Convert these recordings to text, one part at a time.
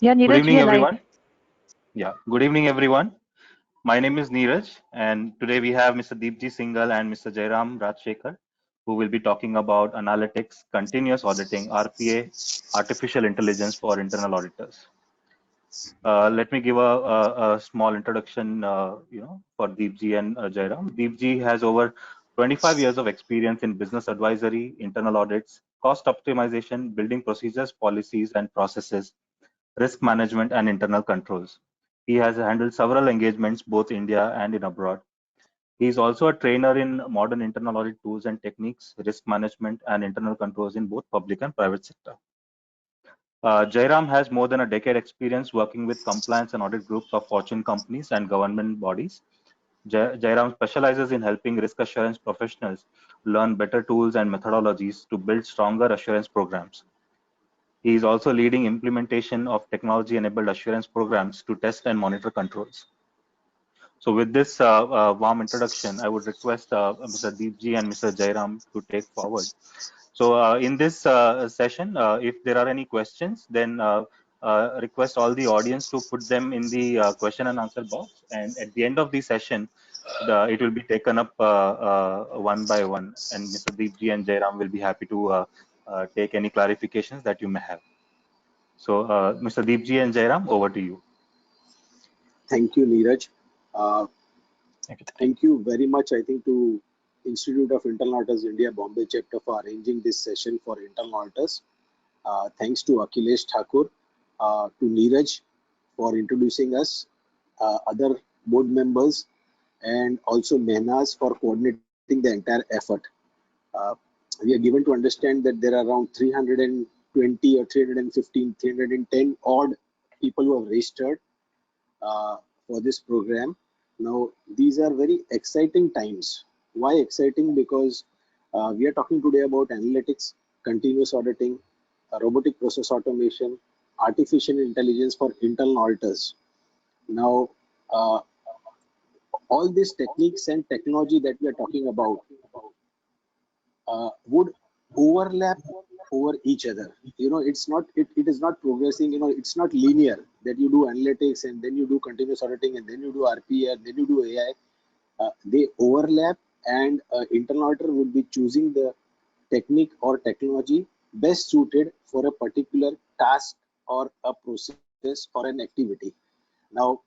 Yeah, Good Neeraj, we evening, are live. everyone. Yeah, good evening, everyone. My name is Neeraj, and today we have Mr. Deepji Singhal and Mr. Jairam Rajshekar, who will be talking about analytics, continuous auditing, RPA, artificial intelligence for internal auditors. Let me give a small introduction, for Deepji and Jairam. Deepji has over 25 years of experience in business advisory, internal audits, cost optimization, building procedures, policies, and processes, risk management, and internal controls. He has handled several engagements both India and in abroad. He is also a trainer in modern internal audit tools and techniques, risk management, and internal controls in both public and private sector. Jairam has more than a decade experience working with compliance and audit groups of Fortune companies and government bodies. Jairam specializes in helping risk assurance professionals learn better tools and methodologies to build stronger assurance programs. He is also leading implementation of technology-enabled assurance programs to test and monitor controls. So with this warm introduction, I would request Mr. Deepji and Mr. Jairam to take forward. So in this session, if there are any questions, then request all the audience to put them in the question and answer box. And at the end of the session, it will be taken up one by one. And Mr. Deepji and Jairam will be happy to take any clarifications that you may have. So, Mr. Deepji and Jairam, over to you. Thank you, Neeraj. Uh, Thank you. Thank you very much, I think, to Institute of Internal Auditors India Bombay chapter for arranging this session for internal auditors. Thanks to Akhilesh Thakur, to Neeraj for introducing us, other board members, and also Mehnaz for coordinating the entire effort. Uh, we are given to understand that there are around 320 or 315, 310 odd people who have registered uh, for this program. Now, these are very exciting times. Why exciting? Because we are talking today about analytics, continuous auditing, robotic process automation, artificial intelligence for internal auditors. Now, uh, all these techniques and technology that we are talking about would overlap over each other. It is not progressing. It's not linear that you do analytics and then you do continuous auditing and then you do RPA and then you do AI. They overlap, and internal auditor would be choosing the technique or technology best suited for a particular task or a process or an activity. Now,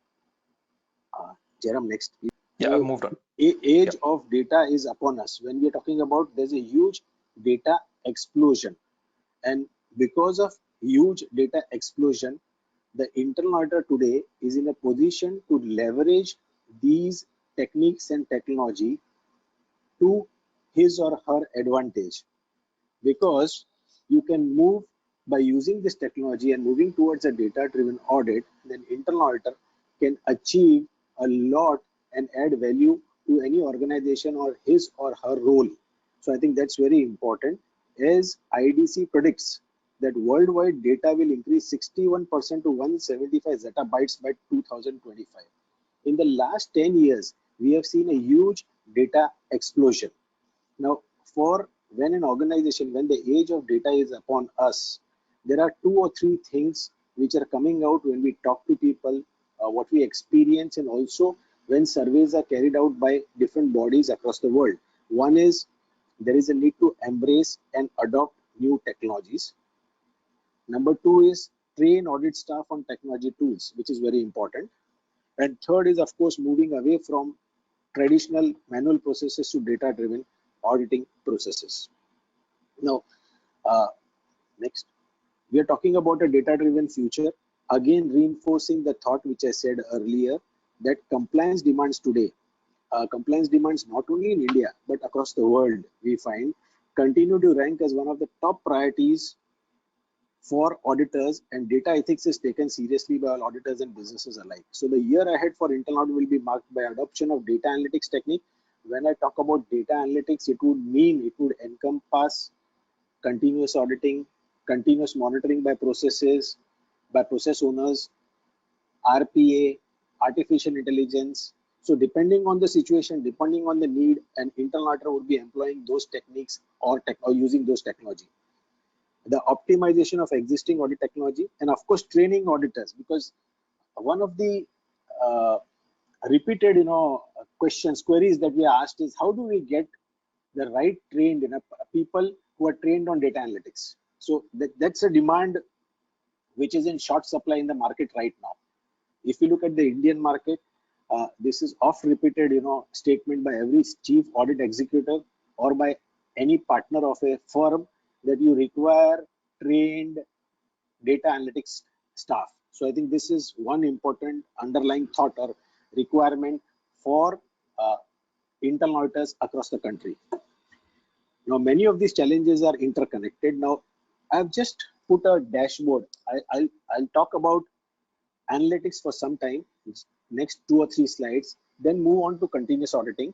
Jerem, next. Yeah, I've Now, moved on. age Yep. of data is upon us. When we are talking about, there's a huge data explosion, and because of huge data explosion, the internal auditor today is in a position to leverage these techniques and technology to his or her advantage, because you can move by using this technology and moving towards a data driven audit. Then internal auditor can achieve a lot and add value to any organization or his or her role. So I think that's very important, as IDC predicts that worldwide data will increase 61% to 175 zettabytes by 2025. In the last 10 years, we have seen a huge data explosion. Now, for when an organization, when the age of data is upon us, there are two or three things which are coming out when we talk to people, what we experience, and also when surveys are carried out by different bodies across the world. One is there is a need to embrace and adopt new technologies. Number two is train audit staff on technology tools, which is very important. And third is, of course, moving away from traditional manual processes to data driven auditing processes. Now, uh, next, we are talking about a data driven future, again reinforcing the thought which I said earlier, that compliance demands today, compliance demands not only in India but across the world, we find continue to rank as one of the top priorities for auditors, and data ethics is taken seriously by all auditors and businesses alike. So the year ahead for internal audit will be marked by adoption of data analytics technique. When I talk about data analytics, it would encompass continuous auditing, continuous monitoring by processes, by process owners, RPA, artificial intelligence. So depending on the situation, depending on the need, an internal auditor would be employing those techniques or using those technology. the optimization of existing audit technology, and of course training auditors, because one of the repeated queries that we are asked is how do we get the right trained people who are trained on data analytics. So that's a demand which is in short supply in the market right now. If you look at the Indian market, this is oft repeated statement by every chief audit executive or by any partner of a firm that you require trained data analytics staff. So I think this is one important underlying thought or requirement for internal auditors across the country. Now, many of these challenges are interconnected. Now, I've just put a dashboard. I'll talk about analytics for some time, next 2 or 3 slides, then move on to continuous auditing.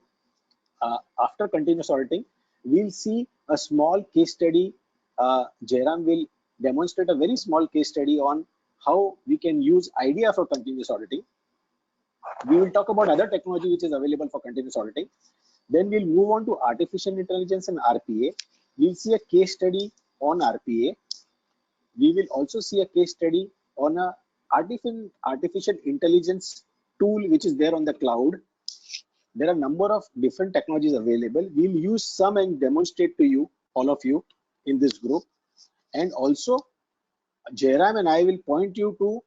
After continuous auditing, we'll see a small case study. Jairam will demonstrate a very small case study on how we can use IDEA for continuous auditing. We will talk about other technology which is available for continuous auditing. Then we'll move on to artificial intelligence and RPA. We'll see a case study on RPA. We will also see a case study on a artificial intelligence tool which is there on the cloud. There are a number of different technologies available. We'll use some and demonstrate to you, all of you in this group. And also, Jairam and I will point you to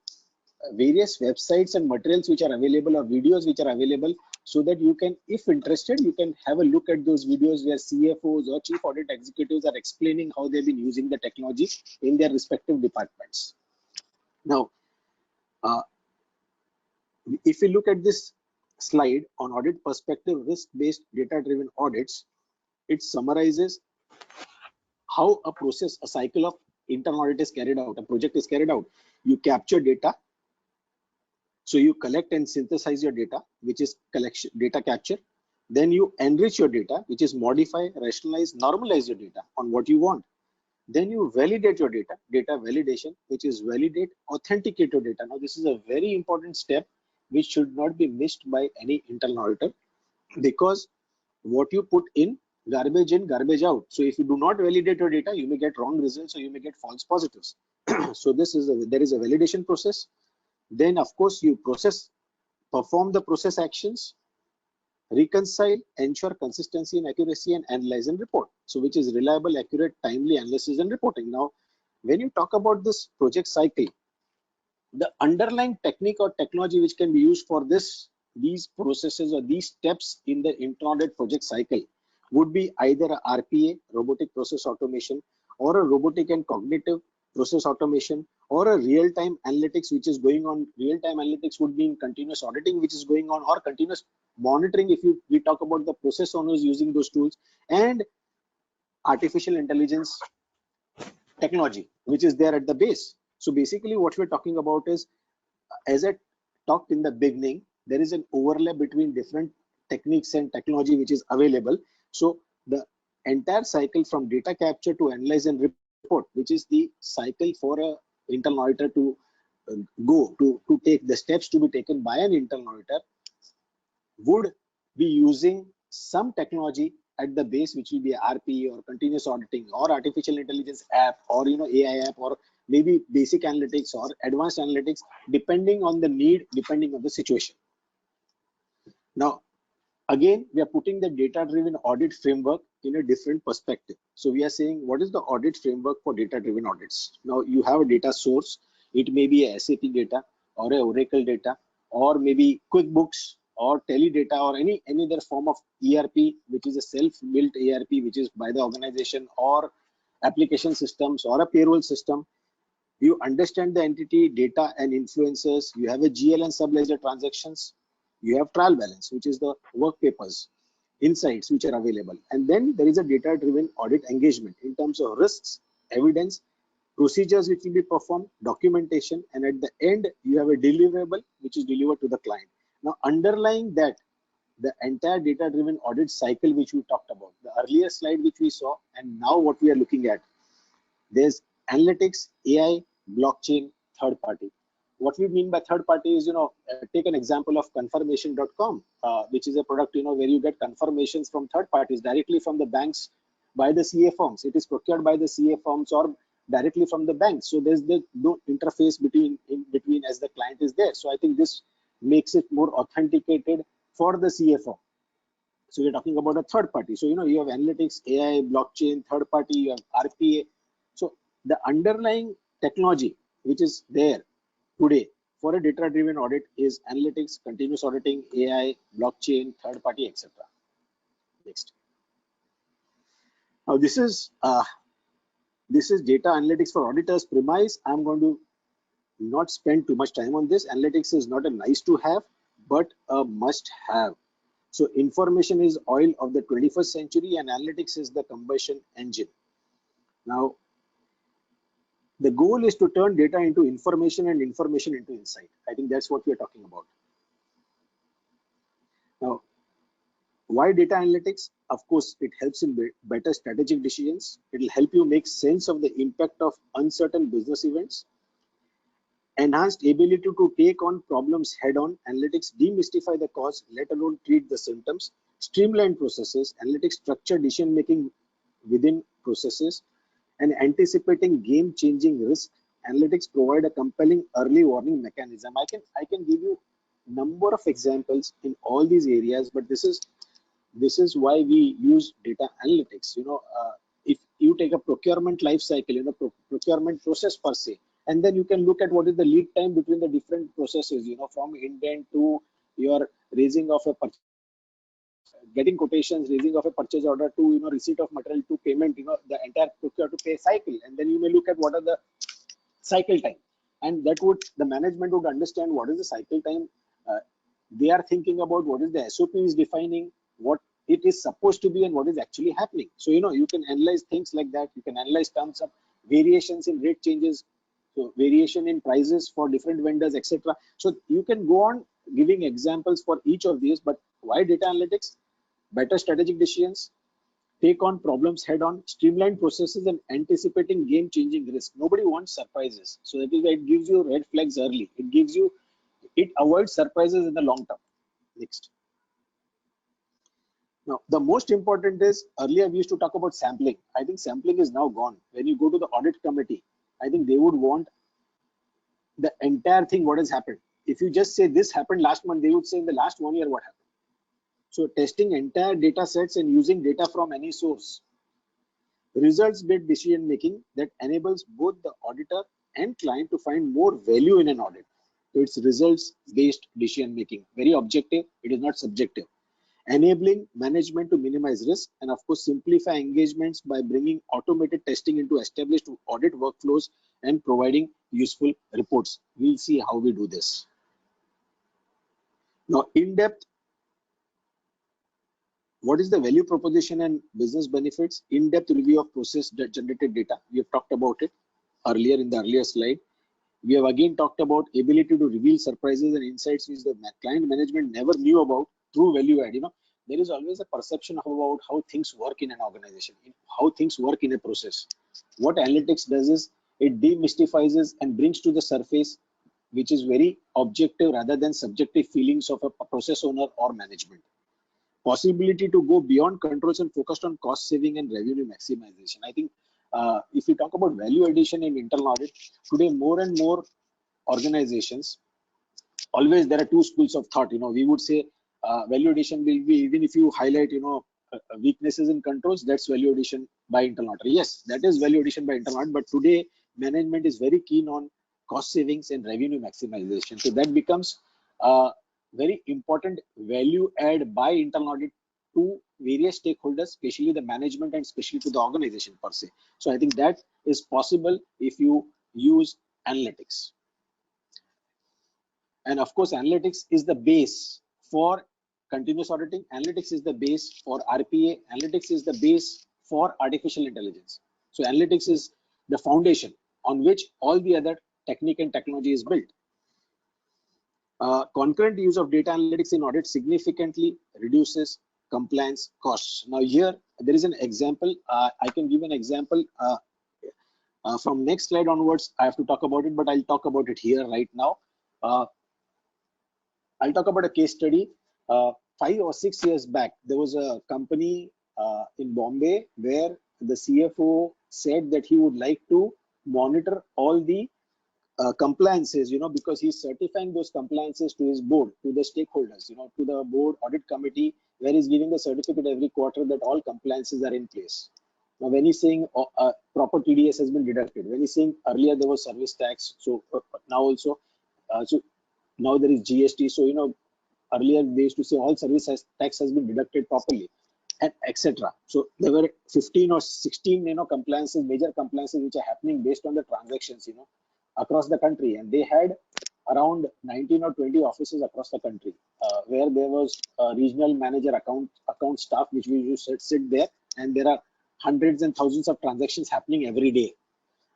various websites and materials which are available or videos which are available, so that you can, if interested, you can have a look at those videos where CFOs or chief audit executives are explaining how they've been using the technology in their respective departments. Now, if you look at this slide on audit perspective, risk-based data-driven audits, it summarizes how a process, a cycle of internal audit is carried out, a project is carried out. You capture data. So you collect and synthesize your data, which is collection, data capture. Then you enrich your data, which is modify, rationalize, normalize your data on what you want. Then you validate your data, data validation, which is validate, authenticate your data. Now, this is a very important step which should not be missed by any internal auditor, because what you put in, garbage in, garbage out. So if you do not validate your data, you may get wrong results or you may get false positives. So there is a validation process. Then, of course, you perform the process actions, reconcile, ensure consistency and accuracy, and analyze and report. So which is reliable, accurate, timely analysis and reporting. Now, when you talk about this project cycle, the underlying technique or technology which can be used for these processes or these steps in the internal audit project cycle would be either a RPA, robotic process automation, or a robotic and cognitive process automation, or a real-time analytics which is going on. Real-time analytics would be in continuous auditing which is going on, or continuous monitoring if we talk about the process owners using those tools, and artificial intelligence technology which is there at the base. So basically what we're talking about is, as I talked in the beginning, there is an overlap between different techniques and technology which is available. So the entire cycle from data capture to analyze and report, which is the cycle for a internal auditor to go to take the steps to be taken by an internal auditor, would be using some technology at the base, which will be RPA or continuous auditing or artificial intelligence app or AI app, or maybe basic analytics or advanced analytics, depending on the need, depending on the situation. Now, again, we are putting the data-driven audit framework in a different perspective. So we are saying, what is the audit framework for data-driven audits? Now, you have a data source. It may be a SAP data or a Oracle data, or maybe QuickBooks or Teledata, or any other form of ERP, which is a self-built ERP, which is by the organization, or application systems or a payroll system. You understand the entity, data and influencers. You have a GL and sub-ledger transactions. You have trial balance, which is the work papers, insights which are available. And then there is a data-driven audit engagement in terms of risks, evidence, procedures which will be performed, documentation, and at the end, you have a deliverable which is delivered to the client. Now, underlying that, the entire data-driven audit cycle which we talked about, the earlier slide which we saw, and now what we are looking at, there's analytics, AI, blockchain, third party. What we mean by third party is, take an example of confirmation.com, which is a product, where you get confirmations from third parties directly from the banks by the CA firms. It is procured by the CA firms or directly from the bank. So there's no interface between as the client is there. So I think this makes it more authenticated for the CFO. So we're talking about a third party. So you have analytics, AI, blockchain, third party, you have RPA. So the underlying technology which is there today for a data-driven audit is analytics, continuous auditing, AI, blockchain, third party, etc. Next. Now this is data analytics for auditors premise. I'm going to not spend too much time on this. Analytics is not a nice to have, but a must have. So information is oil of the 21st century and analytics is the combustion engine. Now, the goal is to turn data into information and information into insight. I think that's what we are talking about. Now, why data analytics? Of course, it helps in better strategic decisions. It will help you make sense of the impact of uncertain business events. Enhanced ability to take on problems head on. Analytics demystify the cause, let alone treat the symptoms. Streamline processes. Analytics structure decision making within processes. And anticipating game changing risk. Analytics provide a compelling early warning mechanism. I can give you number of examples in all these areas, but this is why we use data analytics. If you take a procurement life cycle, procurement process per se, and then you can look at what is the lead time between the different processes, from intent to your raising of a getting quotations, raising of a purchase order to receipt of material to payment, the entire procure to pay cycle, and then you may look at what are the cycle time, and that would the management would understand what is the cycle time. They are thinking about what is the SOP is defining, what it is supposed to be, and what is actually happening. So you can analyze things like that. You can analyze terms of variations in rate changes, so variation in prices for different vendors, etc. So you can go on giving examples for each of these. But why data analytics? Better strategic decisions, take on problems head on, streamline processes, and anticipating game changing risk. Nobody wants surprises, so that is why it gives you red flags early. It avoids surprises in the long term. Next. Now, the most important is, earlier we used to talk about sampling. I think sampling is now gone. When you go to the audit committee, I think they would want the entire thing, what has happened. If you just say this happened last month, they would say in the last 1 year what happened. So testing entire data sets and using data from any source. Results-based decision making that enables both the auditor and client to find more value in an audit. So it's results-based decision making, very objective. It is not subjective. Enabling management to minimize risk and of course simplify engagements by bringing automated testing into established audit workflows and providing useful reports. We'll see how we do this. Now, in-depth, what is the value proposition and business benefits? In-depth review of process generated data. We have talked about it earlier in the earlier slide. We have again talked about ability to reveal surprises and insights which the client management never knew about through value add. There is always a perception about how things work in an organization, how things work in a process. What analytics does is it demystifies and brings to the surface, which is very objective rather than subjective feelings of a process owner or management. Possibility to go beyond controls and focused on cost saving and revenue maximization. I think if we talk about value addition in internal audit, today more and more organizations, always there are two schools of thought. We would say value addition will be, even if you highlight weaknesses in controls, that's value addition by internal audit. Yes, that is value addition by internal audit, but today management is very keen on cost savings and revenue maximization. So that becomes very important value add by internal audit to various stakeholders, especially the management and especially to the organization per se. So I think that is possible if you use analytics. And of course, analytics is the base for continuous auditing. Analytics is the base for RPA. Analytics is the base for artificial intelligence. So analytics is the foundation on which all the other technique and technology is built. Concurrent use of data analytics in audit significantly reduces compliance costs. Now here there is an example. I can give an example from next slide onwards. I have to talk about it, but I'll talk about it here right now. I'll talk about a case study. 5 or 6 years back, there was a company in Bombay where the CFO said that he would like to monitor all the compliances, because he's certifying those compliances to his board, to the stakeholders, to the board audit committee, where he's giving the certificate every quarter that all compliances are in place. Now, when he's saying proper TDS has been deducted, when he's saying earlier there was service tax, so now also, so now there is GST. So, earlier they used to say all service tax has been deducted properly, and etc. So there were 15 or 16, compliances, major compliances which are happening based on the transactions, across the country, and they had around 19 or 20 offices across the country, where there was a regional manager account staff which we used to sit there, and there are hundreds and thousands of transactions happening every day.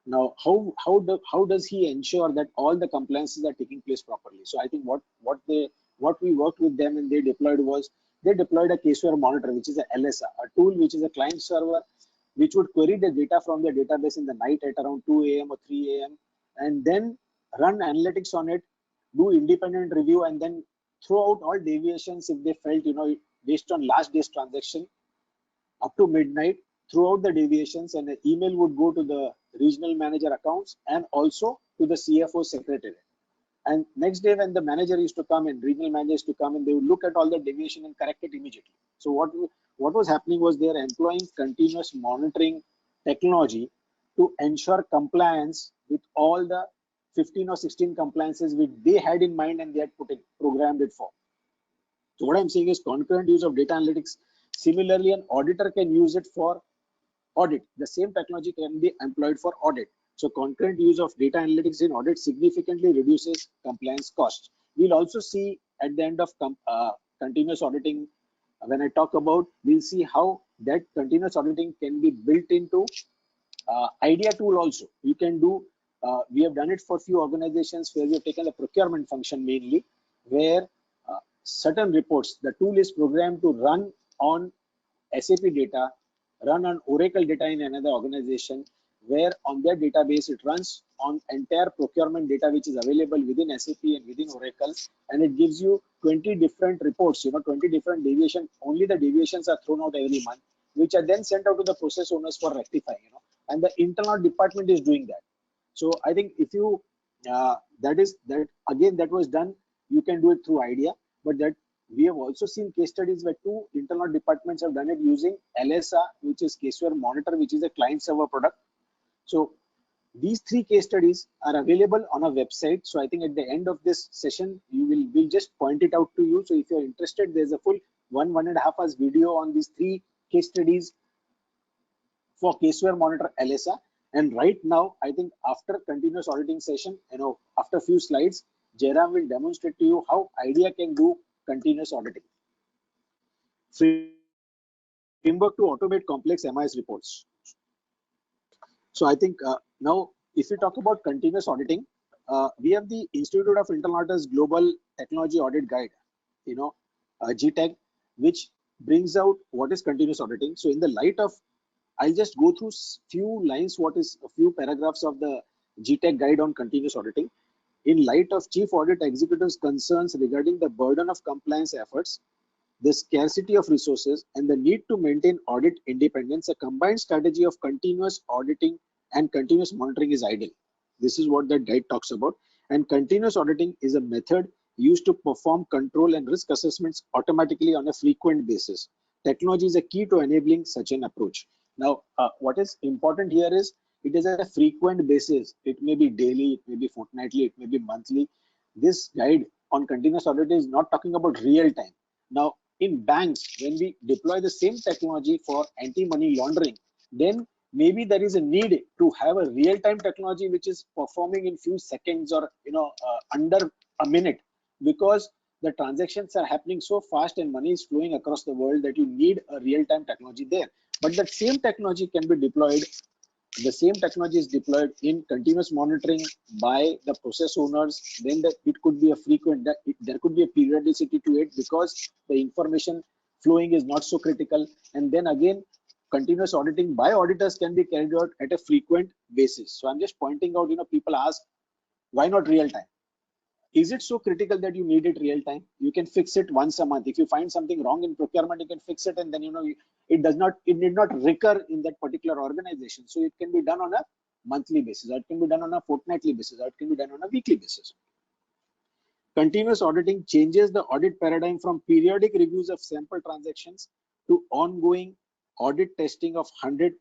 Now, how does he ensure that all the compliances are taking place properly? So I think what we worked with them and they deployed a Caseware monitor, which is a LSA, a tool which is a client server, which would query the data from the database in the night at around 2 a.m. or 3 a.m. and then run analytics on it, do independent review, and then throw out all deviations if they felt, based on last day's transaction up to midnight, throughout the deviations, and an email would go to the regional manager accounts and also to the CFO secretary. And next day when the manager used to come and regional managers to come and they would look at all the deviation and correct it immediately. So what was happening was they are employing continuous monitoring technology to ensure compliance with all the 15 or 16 compliances which they had in mind and they had programmed it for. So what I'm saying is concurrent use of data analytics. Similarly, an auditor can use it for audit. The same technology can be employed for audit. So concurrent use of data analytics in audit significantly reduces compliance costs. We'll also see at the end of continuous auditing, when I talk about, we'll see how that continuous auditing can be built into idea tool also. You can do, we have done it for few organizations where we have taken the procurement function mainly, where certain reports, the tool is programmed to run on SAP data, run on Oracle data in another organization, where on their database it runs on entire procurement data which is available within SAP and within Oracle, and it gives you 20 different reports, 20 different deviations. Only the deviations are thrown out every month, which are then sent out to the process owners for rectifying, and the internal department is doing that. So I think if you that was done, you can do it through idea, but that we have also seen case studies where two internal departments have done it using LSA, which is Caseware Monitor, which is a client server product. So these three case studies are available on our website. So I think at the end of this session, we'll just point it out to you. So if you're interested, there's a full 1.5 hours video on these three case studies for Caseware Monitor LSA. And right now, I think after continuous auditing session, after a few slides, Jairam will demonstrate to you how IDEA can do continuous auditing. Framework to automate complex MIS reports. So I think now, if we talk about continuous auditing, we have the Institute of Internal Auditors Global Technology Audit Guide, GTAG, which brings out what is continuous auditing. So in the light of, I'll just go through few lines, a few paragraphs of the GTAG guide on continuous auditing. In light of Chief Audit Executive's concerns regarding the burden of compliance efforts, the scarcity of resources, and the need to maintain audit independence, a combined strategy of continuous auditing and continuous monitoring is ideal. This is what that guide talks about. And continuous auditing is a method used to perform control and risk assessments automatically on a frequent basis. Technology is a key to enabling such an approach. Now, what is important here is it is at a frequent basis. It may be daily, it may be fortnightly, it may be monthly. This guide on continuous audit is not talking about real time. Now, in banks, when we deploy the same technology for anti-money laundering, then maybe there is a need to have a real-time technology which is performing in few seconds or under a minute, because the transactions are happening so fast and money is flowing across the world that you need a real-time technology there. But that same technology can be deployed. The same technology is deployed in continuous monitoring by the process owners. Then it could be a frequent, there could be a periodicity to it because the information flowing is not so critical. And then again, continuous auditing by auditors can be carried out at a frequent basis. So I'm just pointing out, people ask, why not real time? Is it so critical that you need it real time? You can fix it once a month. If you find something wrong in procurement, you can fix it, and then it need not recur in that particular organization. So it can be done on a monthly basis, or it can be done on a fortnightly basis, or it can be done on a weekly basis. Continuous auditing changes the audit paradigm from periodic reviews of sample transactions to ongoing audit testing of 100%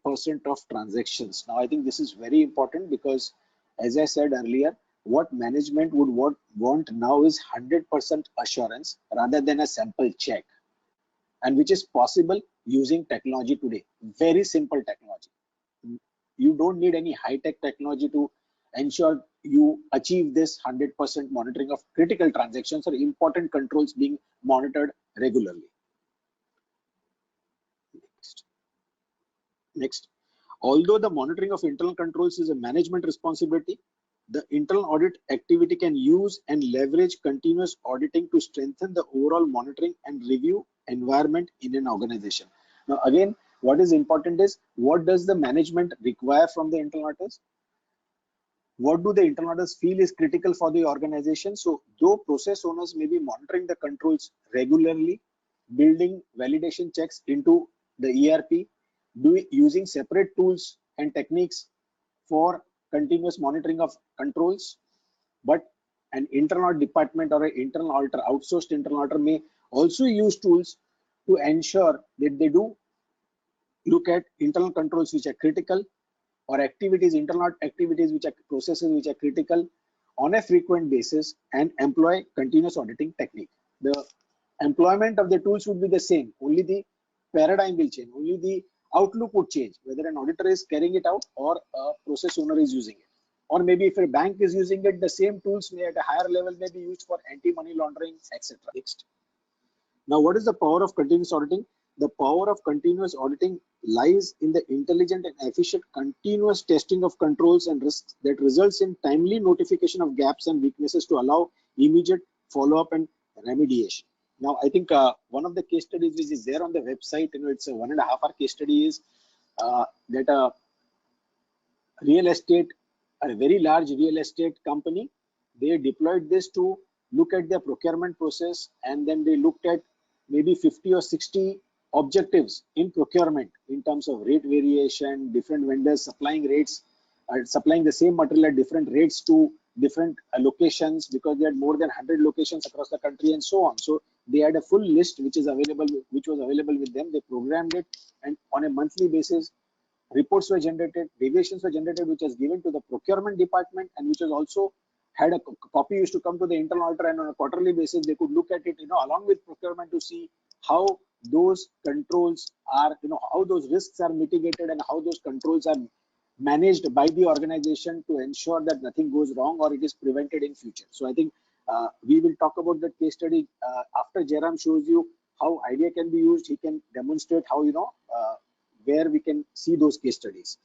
of transactions. Now, I think this is very important because, as I said earlier, what management would want now is 100% assurance rather than a sample check, and which is possible using technology today. Very simple technology. You don't need any high-tech technology to ensure you achieve this 100% monitoring of critical transactions or important controls being monitored regularly. Next. Although the monitoring of internal controls is a management responsibility, the internal audit activity can use and leverage continuous auditing to strengthen the overall monitoring and review environment in an organization. Now, again, what is important is, what does the management require from the internal auditors? What do the internal auditors feel is critical for the organization? So, though process owners may be monitoring the controls regularly, building validation checks into the ERP, using separate tools and techniques for continuous monitoring of controls, but an internal audit department or an internal auditor, outsourced internal auditor, may also use tools to ensure that they do look at internal controls which are critical, or activities, internal activities which are processes which are critical on a frequent basis, and employ continuous auditing technique. The employment of the tools would be the same, only the paradigm will change, only the outlook would change, whether an auditor is carrying it out or a process owner is using it. Or maybe if a bank is using it, the same tools may at a higher level may be used for anti-money laundering, etc. Next. Now, what is the power of continuous auditing? The power of continuous auditing lies in the intelligent and efficient continuous testing of controls and risks that results in timely notification of gaps and weaknesses to allow immediate follow-up and remediation. Now, I think one of the case studies which is there on the website, it's a 1.5 hour case study, is that a real estate, a very large real estate company, they deployed this to look at their procurement process, and then they looked at maybe 50 or 60 objectives in procurement in terms of rate variation, different vendors supplying rates, supplying the same material at different rates to different locations, because they had more than 100 locations across the country and so on. So they had a full list which was available with them. They programmed it, and on a monthly basis, reports were generated, deviations were generated, which was given to the procurement department, and which was also had a copy used to come to the internal auditor, and on a quarterly basis they could look at it, along with procurement, to see how those controls are, how those risks are mitigated and how those controls are managed by the organization to ensure that nothing goes wrong or it is prevented in future. So I think we will talk about that case study after Jairam shows you how IDEA can be used. He can demonstrate how, where we can see those case studies.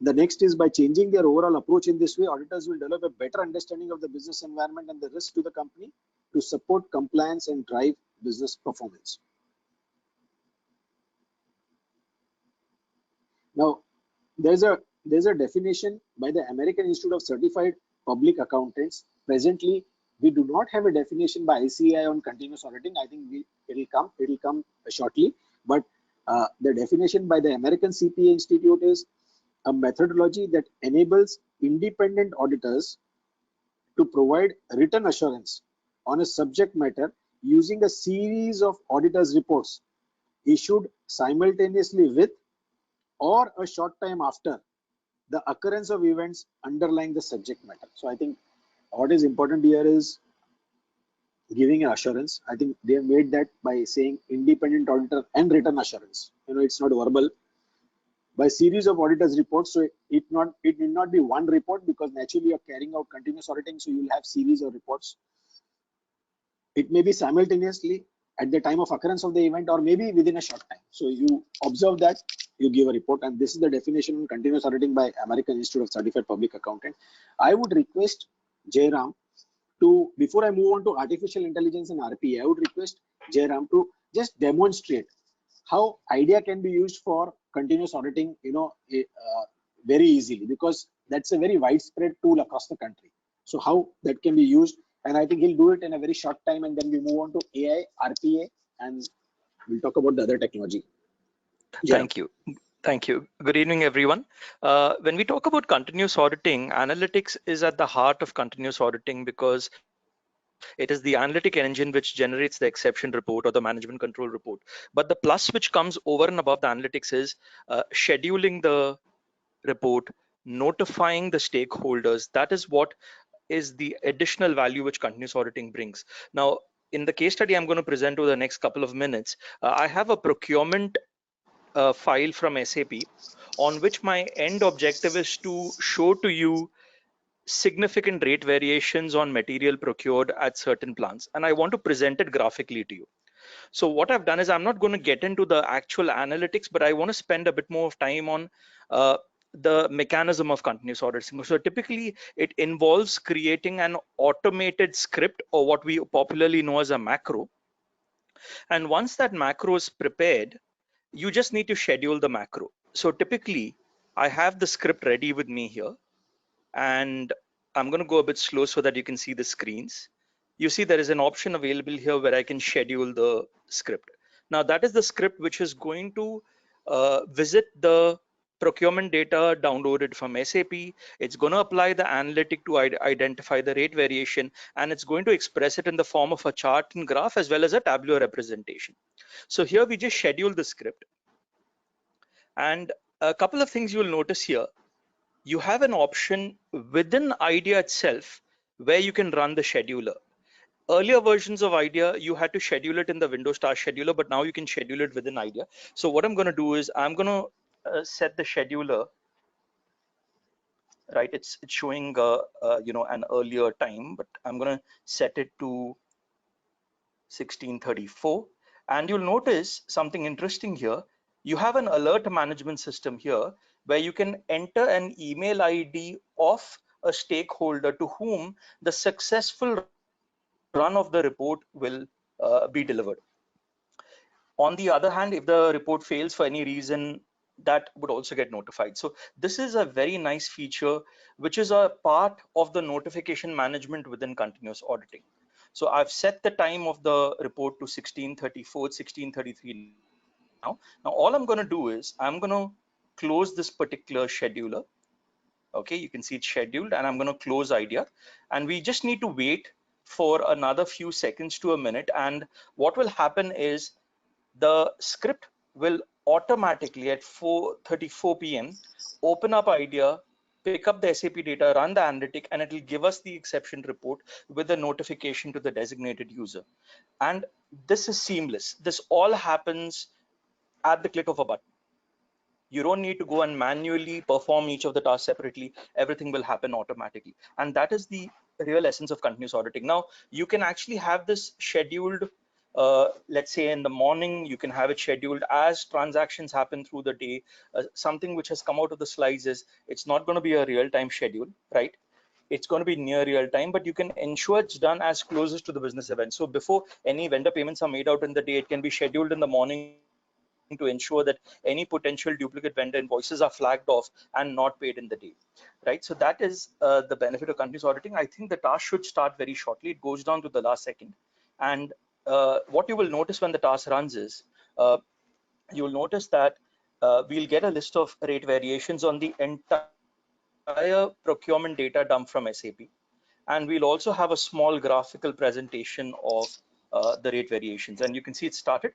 The next is, by changing their overall approach in this way, auditors will develop a better understanding of the business environment and the risk to the company to support compliance and drive business performance. Now, there's a definition by the American Institute of Certified Public Accountants. Presently, we do not have a definition by ICAI on continuous auditing. I think it'll come shortly. But the definition by the American CPA Institute is a methodology that enables independent auditors to provide written assurance on a subject matter using a series of auditors' reports issued simultaneously with or a short time after the occurrence of events underlying the subject matter. So I think what is important here is giving an assurance. I think they have made that by saying independent auditor and written assurance. It's not verbal. By series of auditors reports, so it need not be one report, because naturally you're carrying out continuous auditing, so you'll have series of reports. It may be simultaneously at the time of occurrence of the event, or maybe within a short time. So you observe that, you give a report, and this is the definition on continuous auditing by American Institute of Certified Public Accountant. I would request Jairam to, before I move on to artificial intelligence and RPA, I would request Jairam to just demonstrate how IDEA can be used for continuous auditing, very easily, because that's a very widespread tool across the country. So how that can be used, and I think he'll do it in a very short time, and then we move on to AI, RPA, and we'll talk about the other technology. Thank you. Thank you. Good evening, everyone. When we talk about continuous auditing, analytics is at the heart of continuous auditing because it is the analytic engine which generates the exception report or the management control report. But the plus which comes over and above the analytics is scheduling the report, notifying the stakeholders. That is what is the additional value which continuous auditing brings. Now, in the case study I'm going to present over the next couple of minutes, I have a procurement file from SAP on which my end objective is to show to you significant rate variations on material procured at certain plants, and I want to present it graphically to you. So what I've done is I'm not going to get into the actual analytics, but I want to spend a bit more of time on uh, the mechanism of continuous auditing. So typically it involves creating an automated script, or what we popularly know as a macro. And once that macro is prepared, you just need to schedule the macro. So typically I have the script ready with me here, and I'm going to go a bit slow so that you can see the screens. You see there is an option available here where I can schedule the script. Now that is the script which is going to visit the procurement data downloaded from SAP. It's going to apply the analytic to identify the rate variation, and it's going to express it in the form of a chart and graph as well as a tabular representation. So here we just schedule the script, and a couple of things you'll notice here. You have an option within IDEA itself where you can run the scheduler. Earlier versions of IDEA, you had to schedule it in the Windows Task Scheduler, but now you can schedule it within IDEA. So what I'm going to do is I'm going to set the scheduler, right? It's showing an earlier time, but I'm going to set it to 1634. And you'll notice something interesting here. You have an alert management system here where you can enter an email ID of a stakeholder to whom the successful run of the report will be delivered. On the other hand, if the report fails for any reason, that would also get notified. So this is a very nice feature, which is a part of the notification management within continuous auditing. So I've set the time of the report to 1634, 1633 now. Now all I'm going to do is I'm going to close this particular scheduler. Okay, you can see it's scheduled, and I'm going to close IDEA, and we just need to wait for another few seconds to a minute. And what will happen is the script will automatically at 4:34 p.m. open up IDEA, pick up the SAP data, run the analytic, and it will give us the exception report with a notification to the designated user. And this is seamless. This all happens at the click of a button. You don't need to go and manually perform each of the tasks separately. Everything will happen automatically. And that is the real essence of continuous auditing. Now, you can actually have this scheduled, let's say in the morning, you can have it scheduled as transactions happen through the day. Something which has come out of the slides is it's not going to be a real-time schedule, right? It's going to be near real time, but you can ensure it's done as closest to the business event. So before any vendor payments are made out in the day, it can be scheduled in the morning to ensure that any potential duplicate vendor invoices are flagged off and not paid in the day, right? So that is the benefit of continuous auditing. I think the task should start very shortly. It goes down to the last second. And what you will notice when the task runs is you will notice that we'll get a list of rate variations on the entire procurement data dump from SAP. And we'll also have a small graphical presentation of the rate variations. And you can see it started.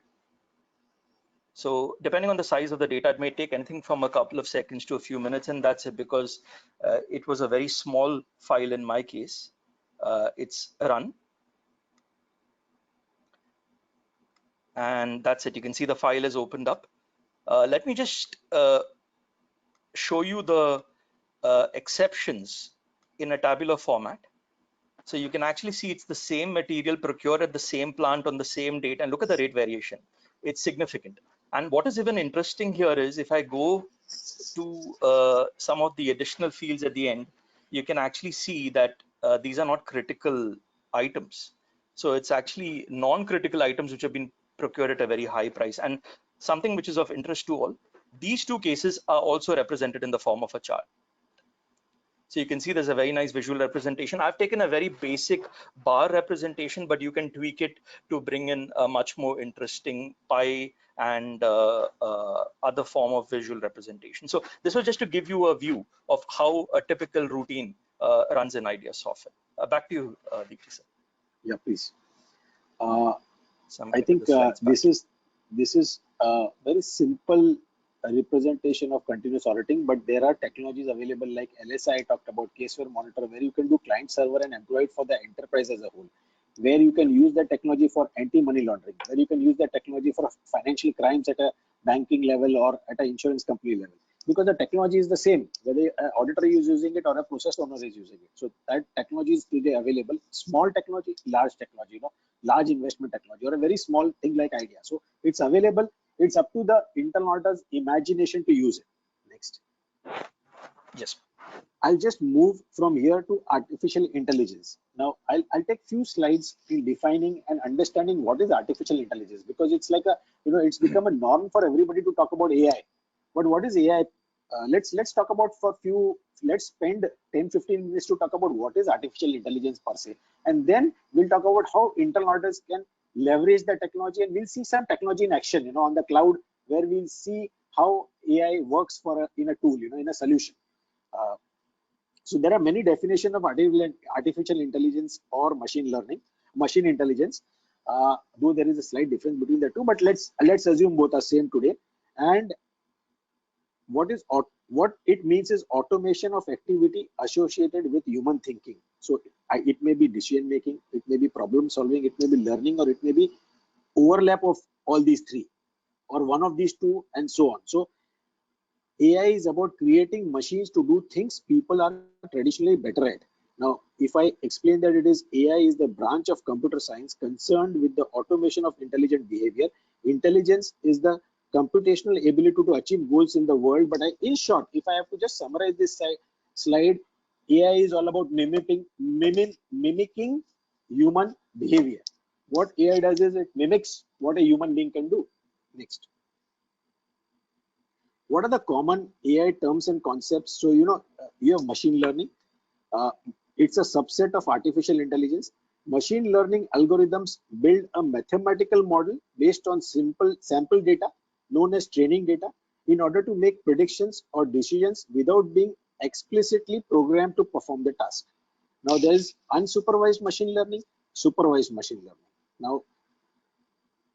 So depending on the size of the data, it may take anything from a couple of seconds to a few minutes, and that's it, because it was a very small file in my case. It's run. And that's it. You can see the file is opened up. Let me just show you the exceptions in a tabular format. So you can actually see it's the same material procured at the same plant on the same date, and look at the rate variation. It's significant. And what is even interesting here is if I go to some of the additional fields at the end, you can actually see that these are not critical items. So it's actually non-critical items which have been procured at a very high price. And something which is of interest to all, these two cases are also represented in the form of a chart. So you can see there's a very nice visual representation. I've taken a very basic bar representation, but you can tweak it to bring in a much more interesting pie and other form of visual representation. So this was just to give you a view of how a typical routine runs in IDEA software. Back to you, Deepti sir. Yeah, please. So I think this is a very simple representation of continuous auditing, but there are technologies available like LSI I talked about, Caseware Monitor, where you can do client server and employ it for the enterprise as a whole, where you can use the technology for anti-money laundering, where you can use the technology for financial crimes at a banking level or at an insurance company level, because the technology is the same, whether an auditor is using it or a process owner is using it. So that technology is today available. Small technology, large technology, large investment technology, or a very small thing like IDEA. So it's available. It's up to the internal auditor's imagination to use it. Next. Yes. I'll just move from here to artificial intelligence. Now, I'll take few slides in defining and understanding what is artificial intelligence, because it's like it's become a norm for everybody to talk about AI. But what is AI? Let's talk about let's spend 10-15 minutes to talk about what is artificial intelligence per se. And then we'll talk about how internal auditors can leverage the technology, and we'll see some technology in action, on the cloud, where we'll see how AI works in a tool, in a solution. So there are many definitions of artificial intelligence or machine intelligence, though there is a slight difference between the two, but let's assume both are same today. And what it means is automation of activity associated with human thinking. So it may be decision making, it may be problem solving, it may be learning, or it may be overlap of all these three, or one of these two, and so on. So AI is about creating machines to do things people are traditionally better at. Now, if I explain that AI is the branch of computer science concerned with the automation of intelligent behavior. Intelligence is the computational ability to achieve goals in the world. But in short, if I have to just summarize this slide, AI is all about mimicking human behavior. What AI does is it mimics what a human being can do. Next. What are the common AI terms and concepts? So, you have machine learning. It's a subset of artificial intelligence. Machine learning algorithms build a mathematical model based on simple sample data known as training data in order to make predictions or decisions without being explicitly programmed to perform the task. Now, there is unsupervised machine learning, supervised machine learning. Now,